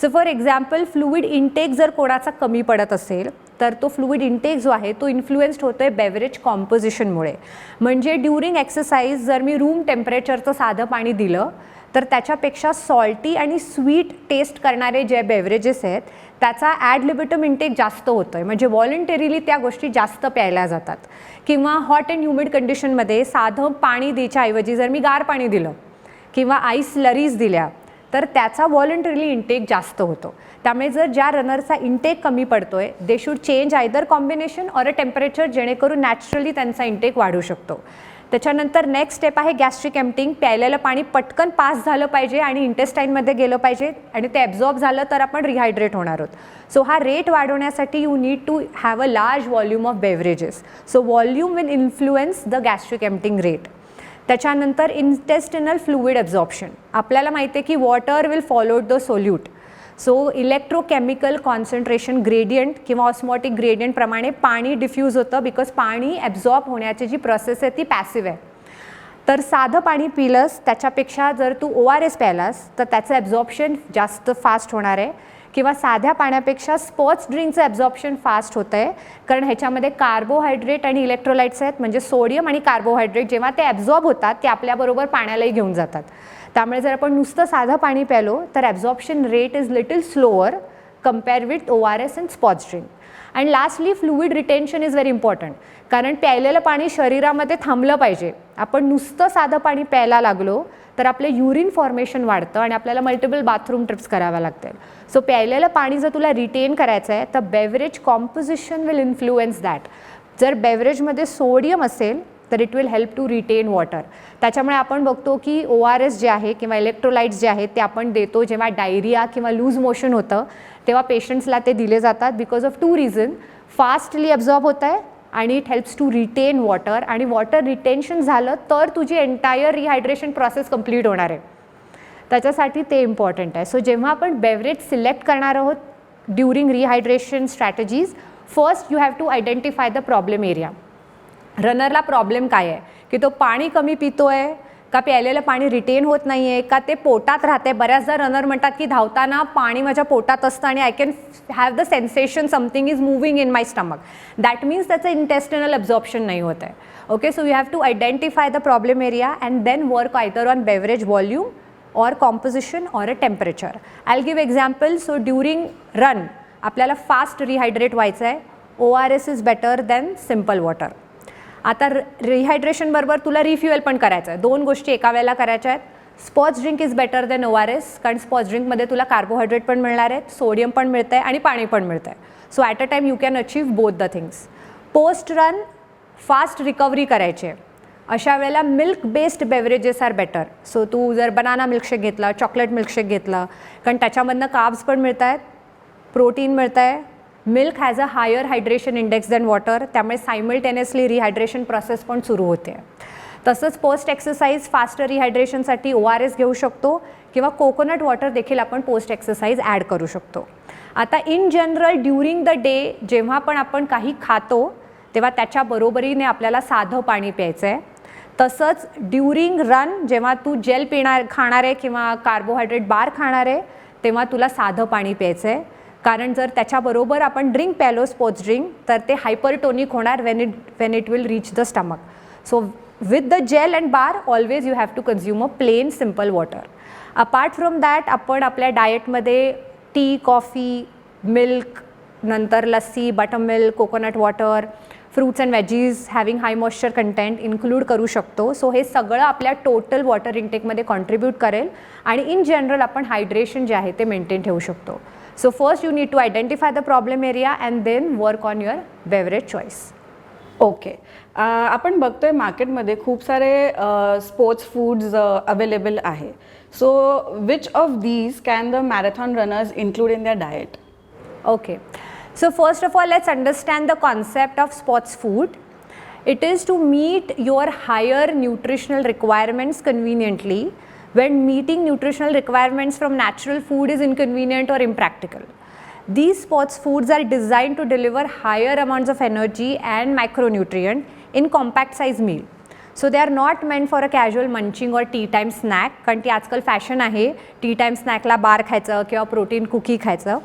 So for example fluid intake जर कोणाचा कमी पडत असेल तर तो फ्लुइड इनटेक जो आहे तो इन्फ्लुएन्स्ड होतो आहे बेवरेज कॉम्पोजिशनमुळे. म्हणजे ड्युरिंग एक्सरसाइज जर मी रूम टेम्परेचरचं साधं पाणी दिलं तर त्याच्यापेक्षा सॉल्टी आणि स्वीट टेस्ट करणारे जे बेवरेजेस आहेत त्याचा ॲड लिबिटम इनटेक जास्त होतो आहे. म्हणजे व्हॉलंटरीली त्या गोष्टी जास्त प्यायल्या जातात. किंवा हॉट अँड ह्युमिड कंडिशनमध्ये साधं पाणी द्यायच्या ऐवजी जर मी गार पाणी दिलं किंवा आईस लरीज दिल्या तर त्याचा व्हॉलंटरीली इनटेक जास्त होतो. त्यामुळे जर ज्या रनरचा इनटेक कमी पडतो आहे they should change either combination or a temperature जेणेकरून नॅचरली त्यांचा इनटेक वाढू शकतो. त्याच्यानंतर नेक्स्ट स्टेप आहे गॅस्ट्रिक एम्प्टिंग. प्यायलेलं पाणी पटकन पास झालं पाहिजे आणि इंटेस्टाईनमध्ये गेलं पाहिजे आणि ते ॲब्झॉर्ब झालं तर आपण रिहायड्रेट होणार आहोत. सो हा रेट वाढवण्यासाठी you need to have a large volume of beverages. So volume will influence the gastric emptying rate. त्याच्यानंतर इंटेस्टिनल फ्लुइड ॲब्झॉर्प्शन. आपल्याला माहिती आहे की water will follow the solute. So electrochemical concentration gradient किंवा osmotic gradient प्रमाणे पाणी diffuse होतं because पाणी ॲब्झॉर्ब होण्याची जी प्रोसेस आहे ती पॅसिव्ह आहे. तर साधं पाणी पिलंस त्याच्यापेक्षा जर तू ORS प्यायलास तर त्याचं ॲब्झॉर्प्शन जास्त फास्ट होणार आहे किंवा साध्या पाण्यापेक्षा स्पोर्ट्स ड्रिंकचं ॲब्झॉर्प्शन फास्ट होतं आहे कारण ह्याच्यामध्ये कार्बोहायड्रेट आणि इलेक्ट्रोलाइट्स आहेत. म्हणजे सोडियम आणि कार्बोहायड्रेट जेव्हा ते ॲब्झॉर्ब होतात ते आपल्याबरोबर पाण्यालाही घेऊन जातात. त्यामुळे जर आपण नुसतं साधं पाणी प्यालो तर absorption rate is little slower compare with ORS and sports drink. And lastly fluid retention is very important कारण प्यायलेलं पाणी शरीरामध्ये थांबलं पाहिजे. आपण नुसतं साधं पाणी प्यायला लागलो तर आपलं युरिन फॉर्मेशन वाढतं आणि आपल्याला मल्टिपल बाथरूम ट्रिप्स कराव्या लागतील. सो प्यायलेलं पाणी जर तुला रिटेन करायचं आहे तर beverage composition will influence that. जर बेवरेजमध्ये सोडियम असेल तर it will help to retain water. त्याच्यामुळे आपण बघतो की ORS जे आहे किंवा इलेक्ट्रोलाइट्स जे आहेत ते आपण देतो जेव्हा डायरिया किंवा लूज मोशन होतं तेव्हा पेशंट्सला ते दिले जातात because of 2 reason. Fastly absorb होत आहे आणि it helps to retain water आणि वॉटर रिटेन्शन झालं तर तुझी एंटायर रिहायड्रेशन प्रोसेस कंप्लीट होणार आहे. त्याच्यासाठी ते इम्पॉर्टंट आहे. सो जेव्हा आपण बेवरेज सिलेक्ट करणार आहोत during rehydration strategies first you have to identify the problem area. रनरला प्रॉब्लेम काय आहे की तो पाणी कमी पितो आहे का प्यायलेलं पाणी रिटेन होत नाही आहे का ते पोटात राहते. बऱ्याचदा रनर म्हणतात की धावताना पाणी माझ्या पोटात असतं आणि I can have the sensation something is moving in my stomach. That means त्याचं इंटेस्टिनल ॲब्झॉर्प्शन नाही होत आहे. Okay, so you have to identify the problem area and then work either on beverage volume or composition or a temperature. I'll give example. So during run आपल्याला fast rehydrate व्हायचं आहे. ORS is better than simple water. आता rehydration बरोबर तुला रिफ्युएल पण करायचं आहे. 2 गोष्टी एका वेळेला करायच्या आहेत. Sports drink is better than ORS कारण स्पोर्ट्स ड्रिंकमध्ये तुला कार्बोहायड्रेट पण मिळणार आहेत, सोडियम पण मिळतं आहे आणि पाणी पण मिळतं आहे. So at a time you can achieve both the things. Post run fast recovery करायची आहे. अशा वेळेला milk based beverages are better. So तू जर बनाना मिल्कशेक घेतला, चॉकलेट मिल्कशेक घेतला कारण त्याच्यामधनं कार्ब्स पण मिळत आहेत, प्रोटीन मिळतं आहे. Milk has a higher hydration index than water त्यामुळे सायमल्टेनियसली रिहायड्रेशन प्रोसेस पण सुरू होते. तसंच पोस्ट एक्सरसाइज फास्टर रिहायड्रेशनसाठी ORS घेऊ शकतो किंवा कोकोनट वॉटर देखील आपण पोस्ट एक्सरसाइज ॲड करू शकतो. आता in general during the day जेव्हा पण आपण काही खातो तेव्हा त्याच्या बरोबरीने आपल्याला साधं पाणी प्यायचं आहे. तसंच ड्युरिंग रन जेव्हा तू जेल खाणार आहे किंवा कार्बोहायड्रेट बार खाणार आहे तेव्हा तुला साधं पाणी प्यायचं आहे कारण जर त्याच्याबरोबर आपण ड्रिंक प्यालो स्पोर्ट्स ड्रिंक तर ते हायपरटोनिक होणार when it will reach the stomach. So with the gel and bar always you have to consume a plain simple water. Apart from that आपण आपल्या डाएटमध्ये टी, कॉफी, मिल्क, नंतर lassi, buttermilk, coconut water, fruits and veggies having high moisture content include करू शकतो. So हे सगळं आपल्या total water इंटेकमध्ये contribute करेल आणि इन जनरल आपण हायड्रेशन जे आहे ते मेंटेन ठेवू शकतो. So first you need to identify the problem area and then work on your beverage choice. Okay, आपण बघतोय मार्केटमध्ये खूप सारे स्पोर्ट्स फूड्स अवेलेबल आहे. So which of these can the marathon runners include in their diet? Okay, so first of all let's understand the concept of sports food. It is to meet your higher nutritional requirements conveniently when meeting nutritional requirements from natural food is inconvenient or impractical. These sports foods are designed to deliver higher amounts of energy and micronutrient in compact size meal. So they are not meant for a casual munching or tea time snack कारण ती आजकाल fashion आहे T time स्नॅकला बार खायचं किंवा protein cookie खायचं.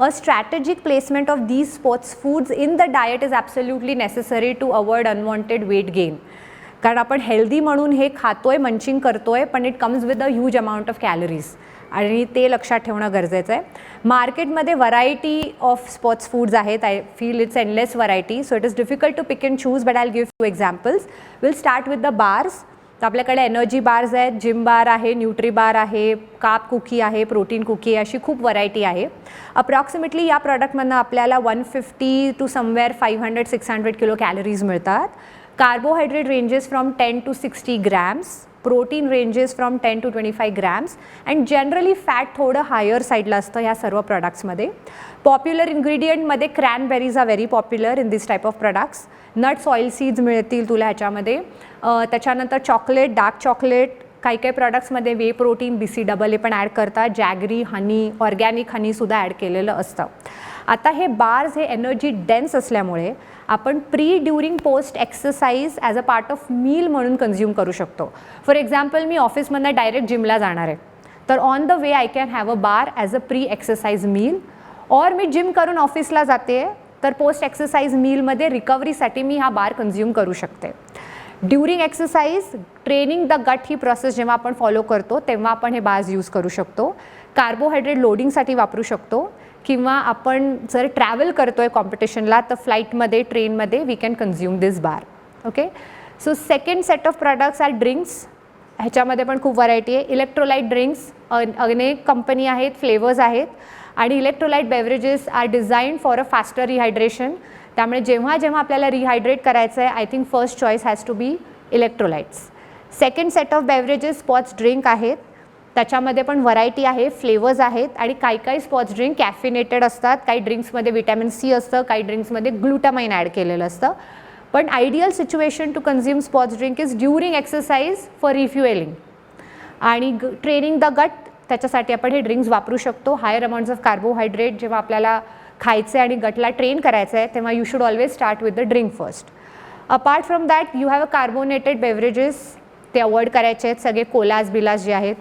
A strategic placement of these sports foods in the diet is absolutely necessary to avoid unwanted weight gain. कारण आपण healthy म्हणून हे खातोय, मंचिंग करतोय पण it comes with a huge amount of calories आणि ते लक्षात ठेवणं गरजेचं आहे. मार्केटमध्ये व्हरायटी ऑफ स्पोर्ट्स फूड्स आहेत. I feel it's endless variety so it is difficult to pick and choose but I will give 2 examples. Will start with the bars. तर आपल्याकडे एनर्जी बार्स आहेत, जिम बार आहे, nutri बार आहे, काप cookie आहे, protein cookie आहे, अशी खूप व्हरायटी आहे. अप्रॉक्सिमेटली या प्रॉडक्टमधनं आपल्याला 150 टू समवेअर 500-600 किलो कॅलरीज मिळतात. Carbohydrate ranges from 10 to 60 grams. Protein ranges from 10 to 25 grams. And generally fat थोडं higher sideला असतं ह्या सर्व productsमध्ये. Popular ingredientमध्ये cranberries are very popular in this type of products. Nuts, oil seeds मिळतील तुला ह्याच्यामध्ये. त्याच्यानंतर chocolate, dark chocolate, काही काही प्रॉडक्ट्समध्ये वे प्रोटीन BCAA पण ॲड करतात. जॅगरी, हनी, ऑर्गॅनिक हनीसुद्धा ॲड केलेलं असतं. आता हे बार्स हे एनर्जी डेन्स असल्यामुळे आपण pre during post exercise as a part of meal म्हणून कन्झ्युम करू शकतो. फॉर एक्झाम्पल मी ऑफिसमधनं डायरेक्ट जिमला जाणार आहे, तर on the way I can have a bar as a pre exercise meal. और मी जिम करून ऑफिसला जाते तर पोस्ट एक्सरसाइज मीलमध्ये रिकव्हरीसाठी मी हा बार कन्झ्युम करू शकते. ड्युरिंग एक्सरसाइज ट्रेनिंग द गट ही प्रोसेस जेव्हा आपण फॉलो करतो तेव्हा आपण हे बार्स यूज करू शकतो. कार्बोहायड्रेट लोडिंगसाठी वापरू शकतो, किंवा आपण जर ट्रॅव्हल करतो आहे कॉम्पिटिशनला तर फ्लाईटमध्ये, ट्रेनमध्ये we can consume this bar. Okay, so second set of products are drinks. ह्याच्यामध्ये पण खूप व्हरायटी आहे. इलेक्ट्रोलाइट ड्रिंक्स, अनेक कंपनी आहेत, फ्लेवर्स आहेत. आणि electrolyte beverages are designed for a faster rehydration. त्यामुळे जेव्हा जेव्हा आपल्याला रिहायड्रेट करायचं आहे, I think first choice has to be electrolytes. Second set of beverages sports drink आहेत. त्याच्यामध्ये पण व्हरायटी आहे, फ्लेवर्स आहेत. आणि काही काही स्पॉट्स ड्रिंक कॅफिनेटेड असतात. काही ड्रिंक्समध्ये विटॅमिन C असतं, काही ड्रिंक्समध्ये ग्लुटामाइन ॲड केलेलं असतं. पण ideal situation to consume sports drink is during exercise for refuelling आणि ट्रेनिंग द गट. त्याच्यासाठी आपण हे ड्रिंक्स वापरू शकतो. हायर अमाऊंट्स ऑफ कार्बोहायड्रेट जेव्हा आपल्याला खायचं आहे आणि गटला ट्रेन करायचं आहे तेव्हा you should always start with the drink first. Apart from that you have a carbonated beverages, ते अवॉइड करायचे आहेत सगळे कोलाज बिलास जे आहेत.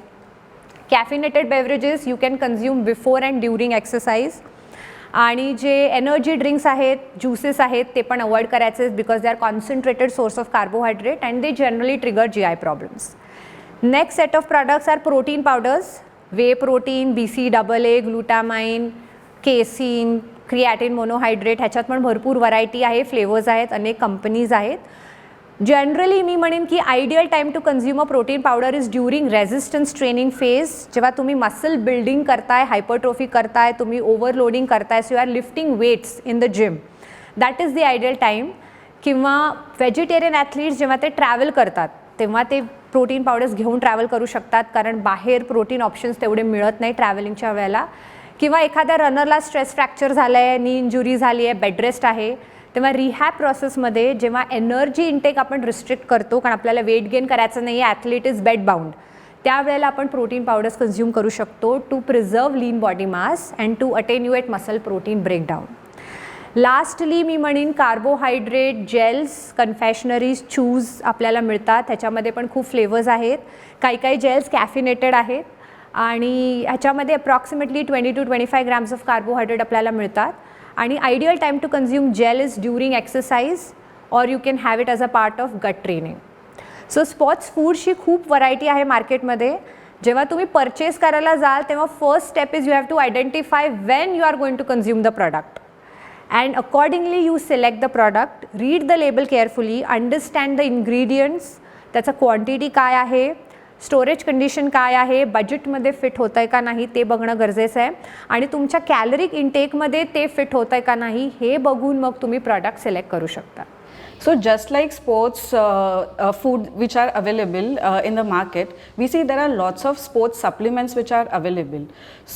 Caffeinated beverages you can consume before and during exercise. आणि जे एनर्जी ड्रिंक्स आहेत, ज्युसेस आहेत, ते पण अवॉइड करायचे because they are concentrated source of carbohydrate and they generally trigger GI problems. Next set of products are protein powders. Whey protein, BCAA, glutamine, casein, creatine monohydrate, ह्याच्यात पण भरपूर variety आहे, flavours आहेत, अनेक कंपनीज आहेत. Generally मी म्हणेन की ideal time to consume a protein powder is during resistance training phase. जेव्हा तुम्ही मसल बिल्डिंग करताय, हायपरट्रोफी करताय, तुम्ही ओव्हरलोडिंग करताय, so you are lifting weights in the gym, that is the ideal time. किंवा व्हेजिटेरियन ॲथलीट्स जेव्हा ते ट्रॅव्हल करतात तेव्हा ते प्रोटीन पावडर्स घेऊन ट्रॅव्हल करू शकतात, कारण बाहेर प्रोटीन ऑप्शन्स तेवढे मिळत नाही ट्रॅव्हलिंगच्या वेळेला. किंवा एखाद्या रनरला स्ट्रेस फ्रॅक्चर झालं आहे, नी इंजुरी झाली आहे, बेड रेस्ट आहे, तेव्हा रिहॅब प्रोसेसमध्ये जेव्हा एनर्जी इंटेक आपण रिस्ट्रिक्ट करतो, कारण आपल्याला वेट गेन करायचं नाही आहे, ॲथलीट इज बेड बाउंड, त्यावेळेला आपण प्रोटीन पावडर्स कन्झ्युम करू शकतो to preserve lean body mass and to attenuate muscle protein breakdown. Lastly मी म्हणेन कार्बोहायड्रेट जेल्स, कन्फेशनरीज, चूज आपल्याला मिळतात. ह्याच्यामध्ये पण खूप फ्लेवर्स आहेत. काही काही जेल्स कॅफिनेटेड आहेत आणि ह्याच्यामध्ये approximately 20 to 25 grams of carbohydrate आपल्याला मिळतात. आणि ideal time to consume gel is during exercise or you can have it as a part of gut training. So sports फूडची खूप व्हरायटी आहे मार्केटमध्ये. जेव्हा तुम्ही परचेस करायला जाल तेव्हा first step is you have to identify when you are going to consume the product and accordingly you select the product, read the label carefully, understand the ingredients, त्याचा क्वांटिटी काय आहे, स्टोरेज कंडिशन काय आहे, बजेटमध्ये fit होतं आहे का नाही ते बघणं गरजेचं आहे. आणि तुमच्या कॅलरिक इंटेकमध्ये ते फिट होतं आहे का नाही हे बघून मग तुम्ही प्रॉडक्ट सिलेक्ट करू शकता. So just like sports food which are available in the market, we see there are lots of sports supplements which are available.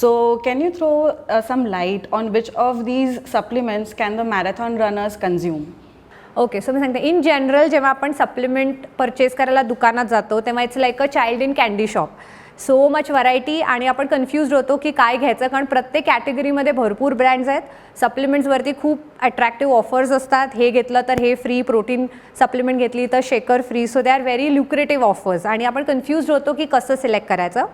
So can you throw some light on which of these supplements can the marathon runners consume? Okay, so मी सांगते in general जेव्हा आपण supplement purchase करायला दुकानात जातो तेव्हा it's like a child in candy shop. So much variety आणि आपण कन्फ्यूज होतो की काय घ्यायचं, कारण प्रत्येक कॅटेगरीमध्ये भरपूर ब्रँड्स आहेत. सप्लिमेंट्सवरती खूप अट्रॅक्टिव्ह ऑफर्स असतात. हे घेतलं तर हे फ्री, प्रोटीन सप्लिमेंट घेतली तर shaker free. So they are very lucrative offers आणि आपण कन्फ्यूज होतो की कसं सिलेक्ट करायचं.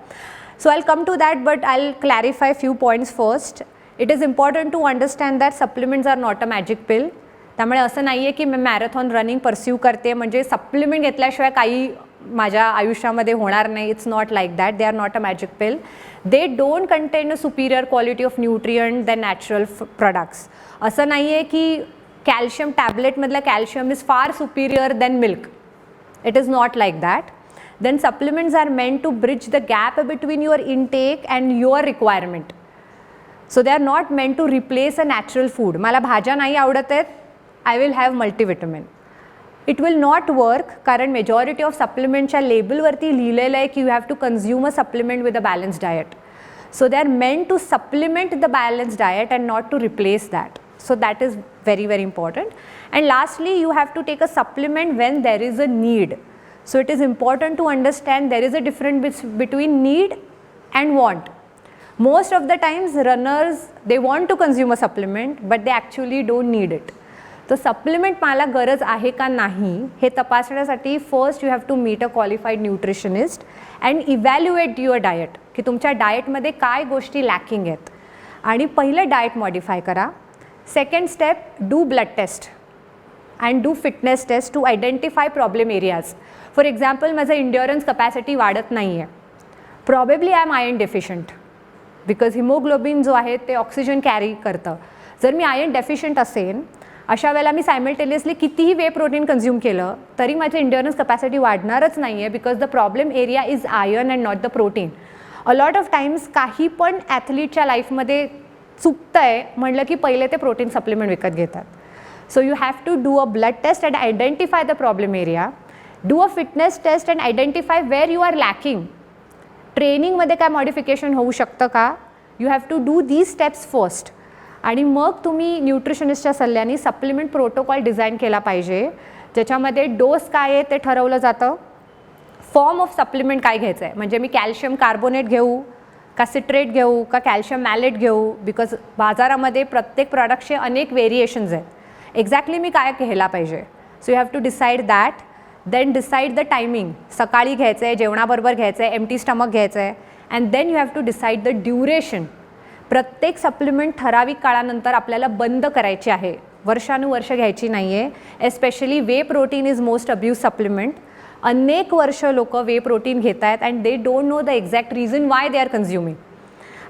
So I come to that but I will clarify few points first. It is important to understand that supplements are not a magic pill. त्यामुळे असं नाही आहे की मी मॅरेथॉन रनिंग परस्यू करते म्हणजे सप्लिमेंट घेतल्याशिवाय काही माझ्या आयुष्यामध्ये होणार नाही. It's not like that. They are not a magic pill. They don't contain a superior quality of nutrient than natural products. असं नाही आहे की कॅल्शियम टॅबलेटमधलं calcium is far superior than milk. It is not like that. Then supplements are meant to bridge the gap between your intake and your requirement. So they are not meant to replace a natural food. मला भाज्या नाही आवडत आहेत, I will have multivitamin. It will not work, कारण majority of सप्लिमेंटच्या लेबलवरती लिहिलेलं आहे की you have to consume a supplement with a balance diet. So they are meant to supplement the balanced diet and not to replace that. So that is very, very important. And lastly, you have to take a supplement when there is a need. So it is important to understand there is a difference between need and want. Most of the times runners, they want to consume a supplement, but they actually don't need it. तो supplement मला गरज आहे का नाही हे तपासण्यासाठी first you have to meet a qualified nutritionist and evaluate your diet, की तुमच्या डाएटमध्ये काय गोष्टी लॅकिंग आहेत, आणि पहिलं डाएट मॉडिफाय करा. Second step, do blood test and do fitness test to identify problem areas. For example, माझं इंड्युरन्स कपॅसिटी वाढत नाही आहे, probably I am iron deficient, because haemoglobin जो आहे ते ऑक्सिजन कॅरी करतं. जर मी आयर्न डेफिशियंट असेल, अशा वेळेला मी सायमल्टेनियसली कितीही वे प्रोटीन कन्झ्युम केलं तरी माझं इंड्युरन्स कपॅसिटी वाढणारच नाही आहे, because the problem area is iron and not the protein. A lot of times काही पण ॲथलीटच्या लाईफमध्ये चुकतं आहे म्हणलं की पहिले ते प्रोटीन सप्लिमेंट विकत घेतात. So you have to do a blood test and identify the problem area, do a fitness test and identify where you are lacking. ट्रेनिंगमध्ये काय मॉडिफिकेशन होऊ शकतं का, you have to do these steps first, आणि मग तुम्ही न्यूट्रिशनिस्टच्या सल्ल्याने supplement protocol design केला पाहिजे, ज्याच्यामध्ये डोस काय आहे ते ठरवलं जातं, फॉर्म ऑफ सप्लिमेंट काय घ्यायचं आहे, म्हणजे मी कॅल्शियम कार्बोनेट घेऊ का सिट्रेट घेऊ का कॅल्शियम मॅलेट घेऊ, बिकॉज बाजारामध्ये प्रत्येक प्रॉडक्टचे अनेक व्हेरिएशन्स आहेत, एक्झॅक्टली मी काय घ्यायला पाहिजे. So you have to decide that. Then decide the timing, सकाळी घ्यायचं आहे, जेवणाबरोबर घ्यायचं आहे, एम्प्टी स्टमक घ्यायचं आहे, and then you have to decide the duration. प्रत्येक सप्लिमेंट ठराविक काळानंतर आपल्याला बंद करायची आहे, वर्षानुवर्ष घ्यायची नाही आहे. Especially way protein is most abuse supplement. अनेक वर्ष लोक वे प्रोटीन घेत आहेत and they don't know the exact reason why they are consuming.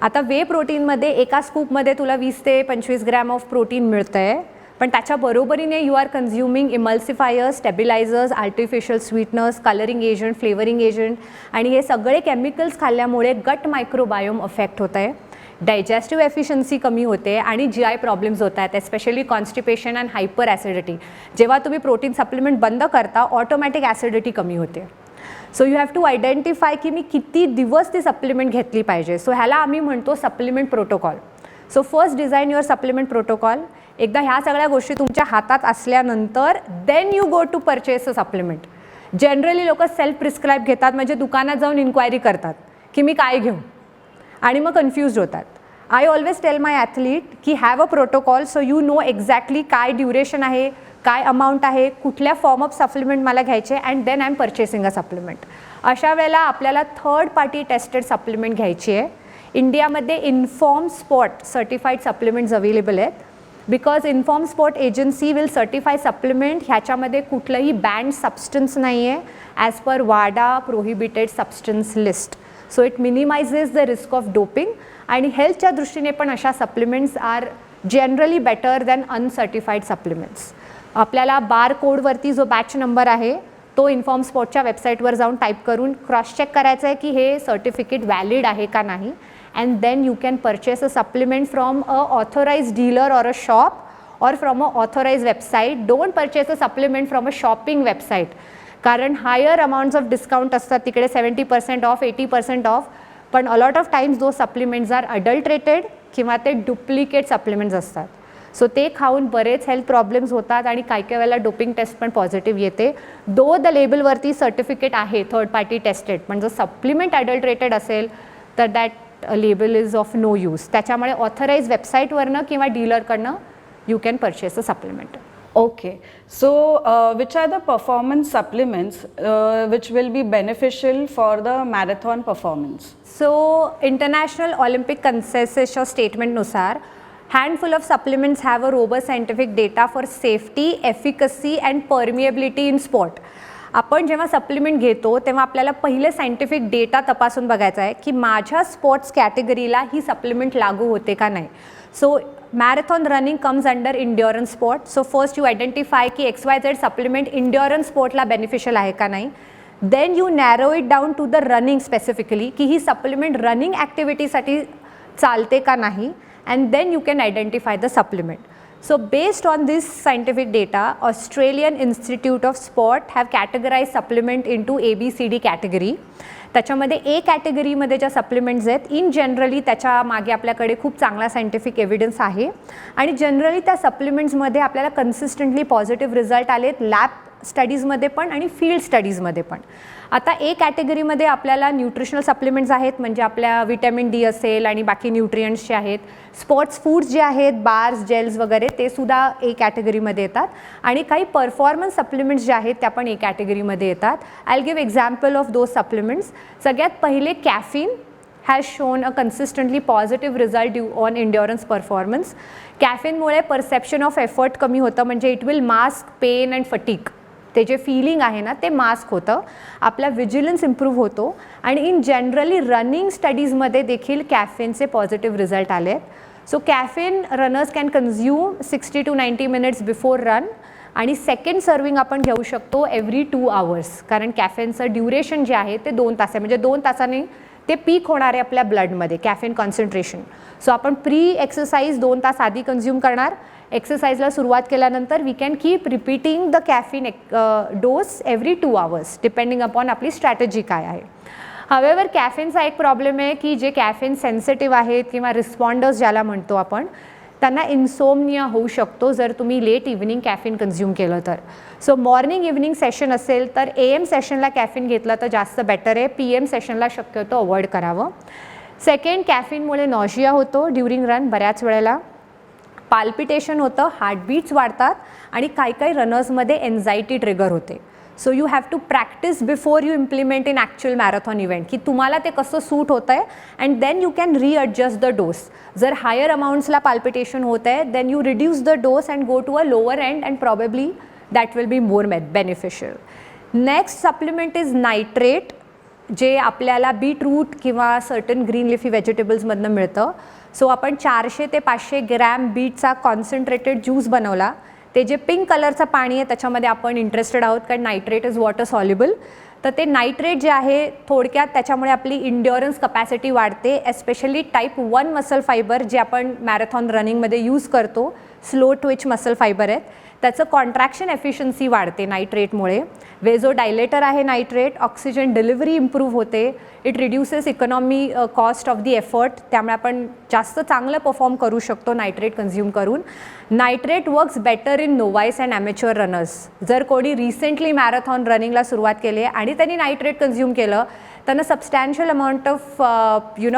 आता वे प्रोटीनमध्ये एका स्कूपमध्ये तुला 20 ते 25 ग्रॅम ऑफ प्रोटीन मिळतं आहे, पण त्याच्या बरोबरीने you are consuming emulsifiers, stabilisers, artificial sweeteners, colouring agent, flavouring agent, आणि हे सगळे केमिकल्स खाल्ल्यामुळे गट मायक्रोबायोम अफेक्ट होत आहे, डायजेस्टिव्ह एफिशियन्सी कमी होते आणि GI प्रॉब्लेम्स होत आहेत, especially constipation and hyper acidity. जेव्हा तुम्ही प्रोटीन सप्लिमेंट बंद करता ऑटोमॅटिक ॲसिडिटी कमी होते. So you have to identify की मी किती दिवस ती सप्लिमेंट घेतली पाहिजे. सो ह्याला आम्ही म्हणतो supplement protocol. So first design your supplement protocol. एकदा ह्या सगळ्या गोष्टी तुमच्या हातात असल्यानंतर then you go to purchase a supplement. Generally लोक सेल्फ प्रिस्क्राईब घेतात, म्हणजे दुकानात जाऊन इन्क्वायरी करतात की मी काय घेऊ, आणि मग कन्फ्युज्ड होतात. I always tell my athlete की have a protocol, so you know exactly काय ड्युरेशन आहे, काय अमाऊंट आहे, कुठल्या फॉर्म ऑफ सप्लिमेंट मला घ्यायचे, and then I am purchasing a supplement. अशा वेळेला आपल्याला थर्ड पार्टी टेस्टेड सप्लिमेंट घ्यायची आहे. इंडियामध्ये Informed Sport certified supplements available आहेत, because Informed Sport agency will certify supplement. ह्याच्यामध्ये कुठलंही बॅन्ड सबस्टन्स नाही आहे ॲज पर वाडा prohibited substance list. So it minimises the risk of doping, आणि हेल्थच्या दृष्टीने पण अशा supplements are generally better than uncertified supplements. आपल्याला बार कोडवरती जो बॅच नंबर आहे तो इन्फॉर्म स्पॉटच्या वेबसाईटवर जाऊन टाईप करून क्रॉस चेक करायचं आहे की हे सर्टिफिकेट व्हॅलिड आहे का नाही, and then you can purchase a supplement from a authorised dealer or a shop or from a authorized website. Don't purchase a supplement from a shopping website, कारण higher amounts of discount असतात तिकडे, 70% off, 80% off, पण a lot of times though supplements are adulterated किंवा ते duplicate supplements असतात. So ते खाऊन बरेच हेल्थ प्रॉब्लेम्स होतात आणि काही काही वेळेला डोपिंग टेस्ट पण पॉझिटिव्ह येते. दो द लेबलवरती सर्टिफिकेट आहे थर्ड पार्टी टेस्टेड, पण जर सप्लिमेंट अडल्ट्रेटेड असेल तर that label is of no use. त्याच्यामुळे ऑथराईज वेबसाईटवरनं किंवा डीलरकडनं you can purchase a supplement. Okay, so which are the performance supplements which will be beneficial for the marathon performance? So International Olympic Consensus statement नुसार handful of supplements have a robust scientific data for safety, efficacy and permeability in sport. आपण जेव्हा supplement घेतो तेव्हा आपल्याला पहिले scientific data तपासून बघायचा आहे की माझ्या स्पोर्ट्स कॅटेगरीला ही सप्लिमेंट लागू होते का नाही. So marathon running comes under endurance sport. So first you identify की XYZ सप्लिमेंट इंड्युरन्स स्पोर्टला बेनिफिशियल आहे का नाही. Then you narrow it down to the running specifically की ही सप्लिमेंट रनिंग ॲक्टिव्हिटीसाठी चालते का नाही, and then you can identify the supplement. So based on this scientific data, Australian Institute of Sport have categorized supplement into ABCD category. त्याच्यामध्ये ए कॅटेगरीमध्ये ज्या supplements आहेत इन जनरली त्याच्या मागे आपल्याकडे खूप चांगला सायंटिफिक एव्हिडन्स आहे आणि जनरली त्या सप्लिमेंट्समध्ये आपल्याला कन्सिस्टंटली पॉझिटिव्ह रिझल्ट आलेत लॅब स्टडीजमध्ये पण आणि फील्ड स्टडीजमध्ये पण. आता ए कॅटेगरीमध्ये आपल्याला न्यूट्रिशनल सप्लिमेंट्स आहेत म्हणजे आपल्या विटॅमिन डी असेल आणि बाकी न्यूट्रियंट्स जे आहेत, स्पोर्ट्स फूड्स जे आहेत बार्स जेल्स वगैरे ते सुद्धा ए कॅटेगरीमध्ये येतात आणि काही परफॉर्मन्स सप्लिमेंट्स जे आहेत त्या पण ए कॅटेगरीमध्ये येतात. I give example of those supplements. सगळ्यात पहिले caffeine has shown a consistently positive result on endurance performance. कॅफिनमुळे परसेप्शन ऑफ एफर्ट कमी होतं म्हणजे it will mask pain and fatigue. ते जे फीलिंग आहे ना ते मास्क होतं, आपला विजिलन्स इम्प्रूव्ह होतो आणि इन जनरली रनिंग स्टडीजमध्ये देखील कॅफिनचे पॉझिटिव्ह रिझल्ट आले आहेत. So caffeine runners can consume 60 to 90 minutes before run आणि सेकंड सर्विंग आपण घेऊ शकतो एव्हरी 2 hours कारण कॅफिनचं ड्युरेशन जे आहे ते 2 तास आहे म्हणजे 2 तासांनी ते पीक होणार आहे आपल्या ब्लडमध्ये कॅफिन कॉन्सन्ट्रेशन. सो आपण प्री एक्सरसाइज 2 तास आधी कन्झ्यूम करणार, एक्सरसाइजला सुरुवात केल्यानंतर we can keep repeating the caffeine dose every 2 hours depending upon आपली स्ट्रॅटेजी काय आहे. हवेवर कॅफिनचा एक प्रॉब्लेम आहे की जे कॅफिन सेन्सिटिव्ह आहेत किंवा रिस्पॉन्डर्स ज्याला म्हणतो आपण त्यांना इन्सोमनिया होऊ शकतो जर तुम्ही लेट इव्हनिंग कॅफिन कन्झ्यूम केलं तर. सो मॉर्निंग इव्हनिंग सेशन असेल तर AM सेशनला कॅफिन घेतलं तर जास्त बेटर आहे, PM सेशनला शक्यतो अवॉइड करावं. सेकंड, कॅफिनमुळे नॉशिया होतो ड्युरिंग रन बऱ्याच वेळेला, पाल्पिटेशन होतं, हार्टबीट्स वाढतात आणि काही रनर्समध्ये एन्झायटी ट्रिगर होते. So you have to practise before you implement in actual marathon event की तुम्हाला ते कसं सूट होतं आहे and then you can readjust the dose. जर हायर अमाऊंट्सला पाल्पिटेशन होत आहे then you reduce the dose and go to a lower end and probably that will be more beneficial. Next supplement is nitrate जे आपल्याला beetroot किंवा certain green leafy व्हेजिटेबल्समधनं मिळतं. So आपण 400 ते 500 ग्रॅम बीटचा कॉन्सन्ट्रेटेड ज्यूस बनवला. ते जे पिंक कलरचं पाणी आहे त्याच्यामध्ये आपण इंटरेस्टेड आहोत कारण नायट्रेट इज वॉटर सॉल्युबल. तर ते नायट्रेट जे आहे थोडक्यात त्याच्यामुळे आपली इंड्युरन्स कपॅसिटी वाढते, एस्पेशली टाईप 1 मसल फायबर जे आपण मॅरेथॉन रनिंगमध्ये यूज करतो, स्लो ट्विच मसल फायबर आहेत, त्याचं कॉन्ट्रॅक्शन एफिशियन्सी वाढते नायट्रेटमुळे. वेझो डायलेटर आहे नायट्रेट, ऑक्सिजन डिलिव्हरी इम्प्रूव्ह होते, it reduces economy cost of the effort, त्यामुळे आपण जास्त चांगलं परफॉर्म करू शकतो नायट्रेट कन्झ्यूम करून. Nitrate works better in novice and amateur runners. जर कोणी रिसेंटली मॅरेथॉन रनिंगला सुरुवात केली आहे आणि त्यांनी नायट्रेट कन्झ्यूम केलं त्यांना substantial amount of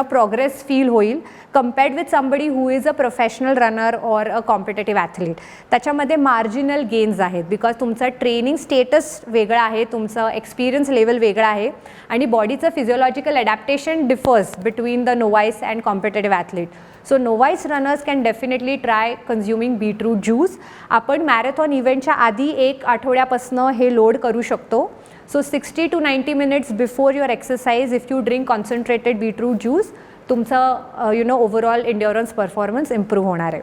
progress feel होईल compared with somebody who is a professional runner or a competitive athlete. त्याच्यामध्ये मार्जिनल गेन्स आहेत बिकॉज तुमचं ट्रेनिंग स्टेटस वेगळं आहे, तुमचं एक्सपिरियन्स लेवल वेगळं आहे आणि बॉडीचं physiological adaptation differs between the novice and competitive athlete. So novice runners can definitely try consuming beetroot juice. आपण मॅरेथॉन इव्हेंटच्या आधी 1 आठवड्यापासून हे लोड करू शकतो. So 60 to 90 minutes before your exercise if you drink concentrated beetroot juice तुमचं overall इंड्युरन्स performance improve होणार आहे.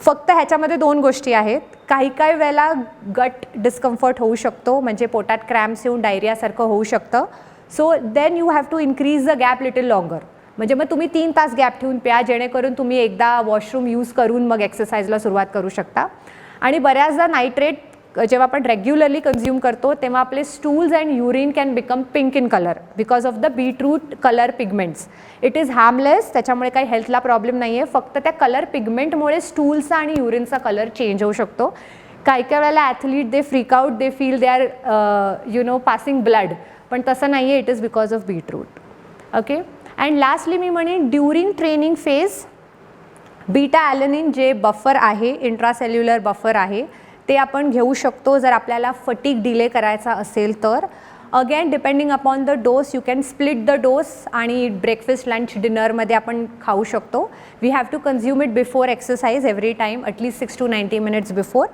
फक्त ह्याच्यामध्ये 2 गोष्टी आहेत. काही वेळेला गट डिस्कम्फर्ट होऊ शकतो म्हणजे पोटात क्रॅम्प्स येऊन डायरियासारखं होऊ शकतं. So then you have to increase the gap little longer म्हणजे मग तुम्ही 3 तास गॅप ठेवून प्या जेणेकरून तुम्ही एकदा वॉशरूम यूज करून मग एक्सरसाइजला सुरुवात करू शकता. आणि बऱ्याचदा नायट्रेट जेव्हा आपण रेग्युलरली कन्झ्यूम करतो तेव्हा आपले stools and urine can become pink in colour because of the beetroot colour pigments. It is harmless, त्याच्यामुळे काही हेल्थला प्रॉब्लेम नाही आहे, फक्त त्या कलर पिगमेंटमुळे स्टूल्सचा आणि युरिनचा कलर चेंज होऊ शकतो. काही वेळेला athlete they freak out, they feel they are passing blood, पण तसं नाही आहे, it is because of beetroot. Okay. And lastly मी म्हणेन during training phase beta alanine जे बफर आहे, इंट्रासेल्युलर बफर आहे, ते आपण घेऊ शकतो जर आपल्याला फटीग डिले करायचा असेल तर. Again depending upon the dose you can split the dose आणि ब्रेकफास्ट लंच डिनरमध्ये आपण खाऊ शकतो. We have to consume it before exercise every time at least 6 to 90 minutes before.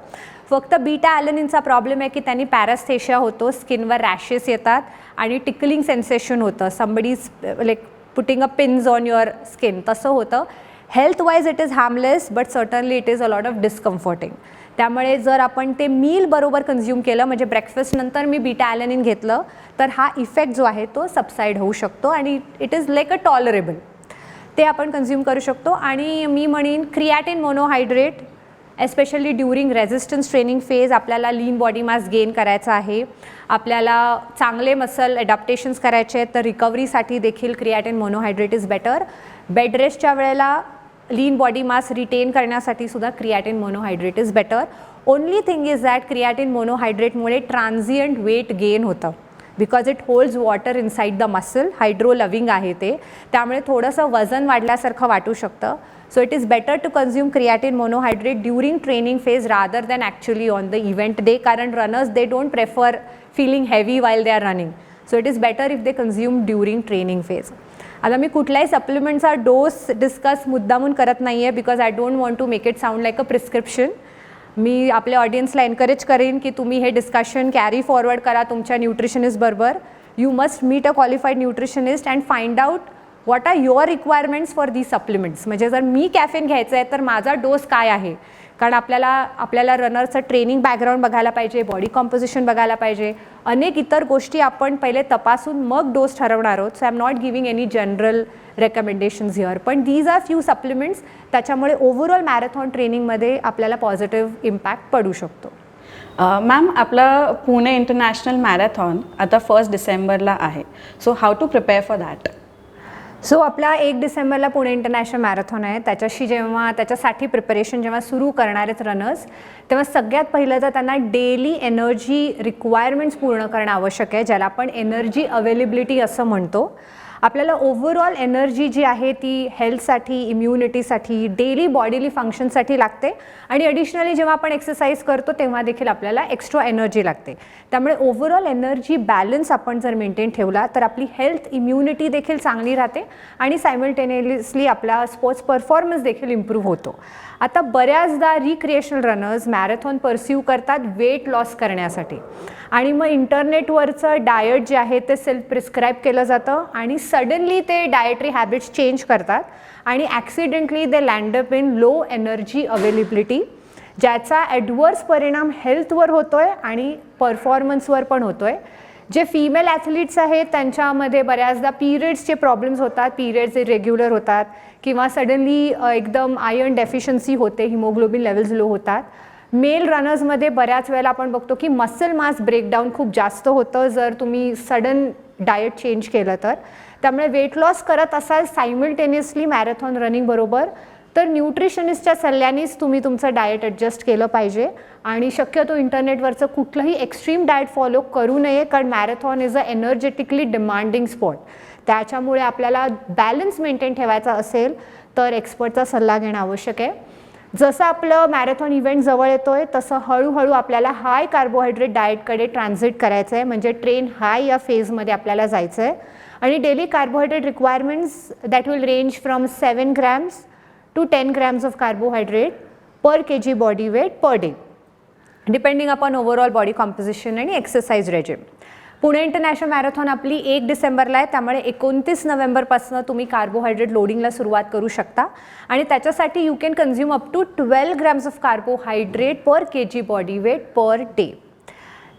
फक्त बीटा ॲलनिनचा प्रॉब्लेम आहे की त्यांनी पॅरास्थेशिया होतो, स्किनवर रॅशेस येतात आणि टिकलिंग सेन्सेशन होतं, somebody's like putting a pins on your skin, तसं होतं. Health wise it is harmless but certainly it is a lot of discomforting. त्यामुळे जर आपण ते मील बरोबर कन्झ्यूम केलं म्हणजे ब्रेकफास्ट नंतर मी बीटा ॲलनिन घेतलं तर हा इफेक्ट जो आहे तो सबसाईड होऊ शकतो आणि it is like a tolerable, ते आपण कन्झ्यूम करू शकतो. आणि मी म्हणेन creatine monohydrate especially during resistance training phase आपल्याला लीन बॉडी मास गेन करायचा आहे, आपल्याला चांगले मसल ॲडॅप्टेशन्स करायचे आहेत, तर रिकव्हरीसाठी देखील creatine monohydrate is better. Bed रेस्टच्या वेळेला लीन बॉडी मास रिटेन करण्यासाठी सुद्धा creatine monohydrate is better. Only thing is that creatine मोनोहायड्रेटमुळे ट्रान्झियंट वेट गेन होतं because it holds water inside the muscle. Hydro loving आहे ते, त्यामुळे थोडंसं वजन वाढल्यासारखं वाटू शकतं. So it is better to consume creatine monohydrate during training phase rather than actually on the event day. Current runners, they don't prefer feeling heavy while they are running. So it is better if they consume during training phase. आता मी कुठल्याही सप्लिमेंटचा dose discuss मुद्दामून करत नाही आहे because I don't want to make it sound like a prescription. मी आपल्या ऑडियन्सला encourage करेन की तुम्ही हे डिस्कशन कॅरी फॉरवर्ड करा तुमच्या न्यूट्रिशनिस्ट बरोबर. You must meet a qualified nutritionist and find out what are your requirements for the supplements. म्हणजे जर मी कॅफेन घ्यायचं आहे तर माझा डोस काय आहे, कारण आपल्याला रनरचं ट्रेनिंग बॅकग्राऊंड बघायला पाहिजे, बॉडी कॉम्पोजिशन बघायला पाहिजे, अनेक इतर गोष्टी आपण पहिले तपासून मग डोस ठरवणार आहोत. So I am not giving any general recommendations here, पण दीज आर फ्यू सप्लिमेंट्स त्याच्यामुळे ओव्हरऑल मॅरेथॉन ट्रेनिंगमध्ये आपल्याला पॉझिटिव्ह इम्पॅक्ट पडू शकतो. मॅम, आपला पुणे इंटरनॅशनल मॅरेथॉन आता 1 डिसेंबरला आहे. So how to prepare for that? So आपला 1 डिसेंबरला पुणे इंटरनॅशनल मॅरेथॉन आहे. त्याच्यासाठी प्रिपरेशन जेव्हा सुरू करणार आहेत रनर्स, तेव्हा सगळ्यात पहिलं तर त्यांना डेली एनर्जी रिक्वायरमेंट्स पूर्ण करणं आवश्यक आहे, ज्याला आपण एनर्जी अवेलेबिलिटी असं म्हणतो. आपल्याला ओव्हरऑल एनर्जी जी आहे ती हेल्थसाठी, इम्युनिटीसाठी, डेली बॉडीली फंक्शनसाठी लागते आणि ॲडिशनली जेव्हा आपण एक्सरसाइज करतो तेव्हा देखील आपल्याला एक्स्ट्रा एनर्जी लागते. त्यामुळे ओव्हरऑल एनर्जी बॅलन्स आपण जर मेंटेन ठेवला तर आपली हेल्थ, इम्युनिटी देखील चांगली राहते आणि सायमल्टेनियसली आपला स्पोर्ट्स परफॉर्मन्स देखील इम्प्रूव्ह होतो. आता बऱ्याचदा रिक्रिएशनल रनर्स मॅरेथॉन परस्यू करतात वेट लॉस करण्यासाठी आणि मग इंटरनेटवरचं डायट जे आहे ते सेल्फ प्रिस्क्राईब केलं जातं आणि सडनली ते डायटरी हॅबिट्स चेंज करतात आणि accidentally they land up in low energy availability, ज्याचा ॲडवर्स परिणाम हेल्थवर होतो आहे आणि परफॉर्मन्सवर पण होतो आहे. जे फिमेल ॲथलीट्स आहेत त्यांच्यामध्ये बऱ्याचदा पिरियड्सचे प्रॉब्लेम्स होतात, पिरियड्स इरेग्युलर होतात किंवा सडनली एकदम आयर्न डेफिशियन्सी होते, हिमोग्लोबिन लेवल्स लो होतात. मेल रनर्समध्ये बऱ्याच वेळेला आपण बघतो की मसल मास ब्रेकडाऊन खूप जास्त होतं जर तुम्ही सडन डायट चेंज केलं तर. त्यामुळे वेट लॉस करत असाल सायमल्टेनियसली मॅरेथॉन रनिंग बरोबर तर न्यूट्रिशनिस्टच्या सल्ल्यानेच तुम्ही तुमचं डायट ॲडजस्ट केलं पाहिजे आणि शक्यतो इंटरनेटवरचं कुठलंही एक्स्ट्रीम डायट फॉलो करू नये, कारण marathon is a energetically demanding sport. त्याच्यामुळे आपल्याला बॅलन्स मेंटेन ठेवायचा असेल तर एक्सपर्टचा सल्ला घेणं आवश्यक आहे. जसं आपलं मॅरेथॉन इव्हेंट जवळ येतो आहे तसं हळूहळू आपल्याला हाय कार्बोहायड्रेट डाएटकडे ट्रान्झिट करायचं आहे, म्हणजे ट्रेन हाय या फेजमध्ये आपल्याला जायचं आहे आणि daily carbohydrate requirements that will range from 7 grams to 10 grams of carbohydrate per kg body weight per day, depending upon overall body composition आणि exercise regime. Pune international marathon आपली 1 डिसेंबरला आहे, त्यामुळे 29 नोव्हेंबरपासून तुम्ही कार्बोहायड्रेट लोडिंगला सुरुवात करू शकता आणि त्याच्यासाठी you can consume up to 12 grams of carbohydrate per kg body weight per day.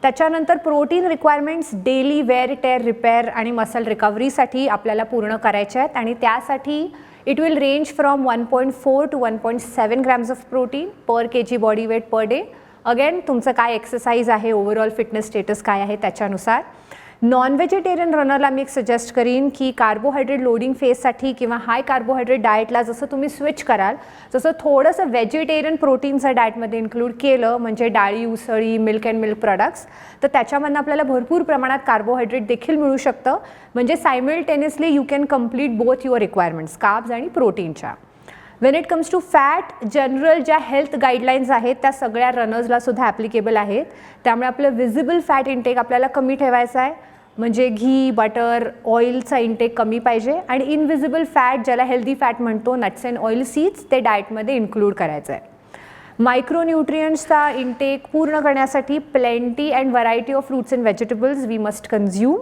त्याच्यानंतर protein requirements daily wear tear repair आणि मसल रिकव्हरीसाठी आपल्याला पूर्ण करायचे आहेत आणि त्यासाठी it will range from 1.4 to 1.7 grams of protein per kg body weight per day. Again तुमचं काय एक्सरसाइज आहे, ओव्हरऑल फिटनेस स्टेटस काय आहे त्याच्यानुसार. नॉन व्हेजिटेरियन रनरला मी एक सजेस्ट करीन की कार्बोहायड्रेट लोडिंग फेजसाठी किंवा हाय कार्बोहायड्रेट डाएटला जसं तुम्ही स्विच कराल तसं थोडंसं व्हेजिटेरियन प्रोटीनचं डाएटमध्ये इन्क्लूड केलं, म्हणजे डाळी, उसळी, मिल्क अँड मिल्क प्रॉडक्ट्स, तर त्याच्यामधून आपल्याला भरपूर प्रमाणात कार्बोहायड्रेट देखील मिळू शकतं, म्हणजे simultaneously you can complete both your requirements carbs आणि प्रोटीनच्या. When it comes to fat, general ज्या हेल्थ गाईडलाईन्स आहेत त्या सगळ्या रनर्सला सुद्धा ॲप्लिकेबल आहेत. त्यामुळे आपलं विजिबल फॅट इंटेक आपल्याला कमी ठेवायचा आहे, म्हणजे घी, बटर, ऑइलचा इंटेक कमी पाहिजे आणि इनविजिबल फॅट ज्याला हेल्दी फॅट म्हणतो, नट्स अँड ऑइल सीड्स, ते डाएटमध्ये इन्क्लूड करायचं आहे. मायक्रोन्यूट्रियंट्सचा इंटेक पूर्ण करण्यासाठी plenty and variety of fruits and vegetables we must consume.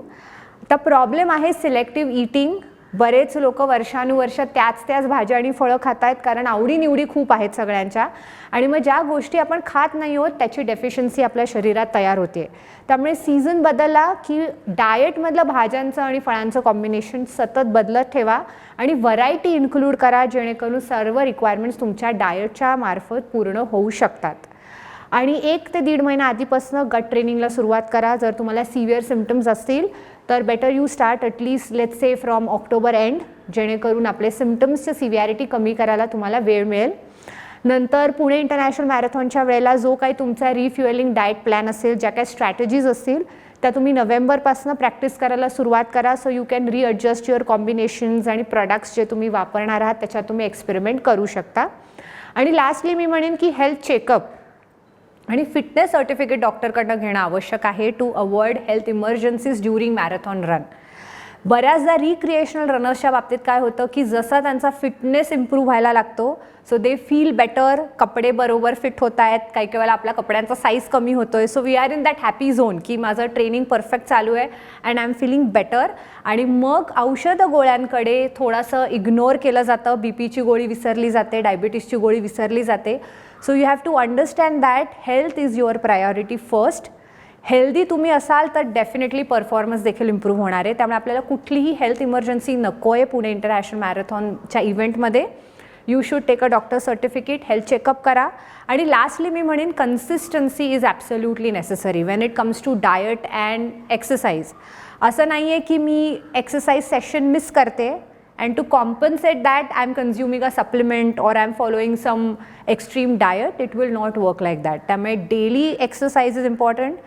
आता प्रॉब्लेम आहे सिलेक्टिव्ह ईटिंग बरेच लोक वर्षानुवर्ष त्याच भाज्या आणि फळं खात आहेत, कारण आवडीनिवडी खूप आहेत सगळ्यांच्या, आणि मग ज्या गोष्टी आपण खात नाही आहोत त्याची डेफिशियन्सी आपल्या शरीरात तयार होते. त्यामुळे सीझन बदलला की डाएटमधलं भाज्यांचं आणि फळांचं कॉम्बिनेशन सतत बदलत ठेवा आणि व्हरायटी इन्क्लूड करा, जेणेकरून सर्व रिक्वायरमेंट्स तुमच्या डाएटच्या मार्फत पूर्ण होऊ शकतात. आणि 1 ते 1.5 महिना आधीपासून गट ट्रेनिंगला सुरुवात करा. जर तुम्हाला सिव्हिअर सिम्पटम्स असतील तर better you start at least let's say from October end, जेणेकरून आपले सिम्पटम्सची सिव्हिॲरिटी कमी करायला तुम्हाला वेळ मिळेल. नंतर पुणे इंटरनॅशनल मॅरेथॉनच्या वेळेला जो काही तुमचा रिफ्युएलिंग डाएट प्लॅन असेल, ज्या काही स्ट्रॅटेजीज असतील त्या तुम्ही नोव्हेंबरपासून प्रॅक्टिस करायला सुरुवात करा. So you can readjust your combinations आणि प्रॉडक्ट्स जे तुम्ही वापरणार आहात त्याच्यात तुम्ही एक्सपेरिमेंट करू शकता. आणि लास्टली मी म्हणेन की हेल्थ चेकअप आणि फिटनेस सर्टिफिकेट डॉक्टरकडनं घेणं आवश्यक आहे to avoid health emergencies during marathon run. बऱ्याचदा रिक्रिएशनल रनर्सच्या बाबतीत काय होतं की जसा त्यांचा फिटनेस इम्प्रूव्ह व्हायला लागतो सो दे फील बेटर, कपडे बरोबर फिट होत आहेत, काही काही वेळेला आपल्या कपड्यांचा साईज कमी होतो आहे. So we are in that happy zone की माझं ट्रेनिंग परफेक्ट चालू आहे and I am feeling better, आणि मग औषधं गोळ्यांकडे थोडंसं इग्नोर केलं जातं. बीपीची गोळी विसरली जाते, डायबिटीसची गोळी विसरली जाते. So you have to understand that health is your priority first. Healthy तुम्ही असाल तर डेफिनेटली परफॉर्मन्स देखील इम्प्रूव्ह होणार आहे. त्यामुळे आपल्याला कुठलीही हेल्थ इमर्जन्सी नको आहे पुणे इंटरनॅशनल मॅरेथॉनच्या इव्हेंटमध्ये. You should take a doctor certificate, health checkup करा. आणि लास्टली मी म्हणेन consistency is absolutely necessary when it comes to diet and exercise. असं नाही आहे की मी एक्सरसाइज सेशन मिस करते and to compensate that I am consuming a supplement or I am following some extreme diet. It will not work like that. त्यामुळे daily exercise is important,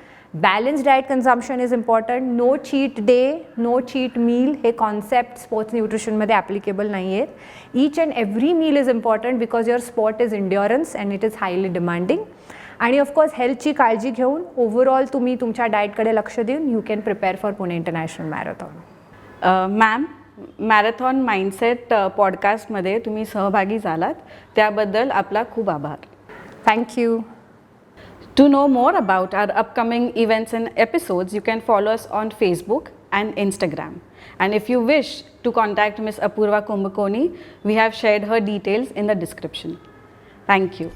balanced diet consumption is important, no cheat day, no cheat meal हे concept sports nutrition मध्ये applicable नाही आहेत. Each and every meal is important because your sport is endurance and it is highly demanding. आणि of course हेल्थची काळजी घेऊन overall तुम्ही तुमच्या डाएटकडे लक्ष देऊन you can prepare for Pune international marathon. Ma'am, marathon mindset पॉडकास्टमध्ये तुम्ही सहभागी झालात त्याबद्दल आपला खूप आभार. Thank you. To know more about our upcoming events and episodes, you can follow us on Facebook and Instagram. And if you wish to contact Ms. Apurva Kumbhakoni, we have shared her details in the description. Thank you.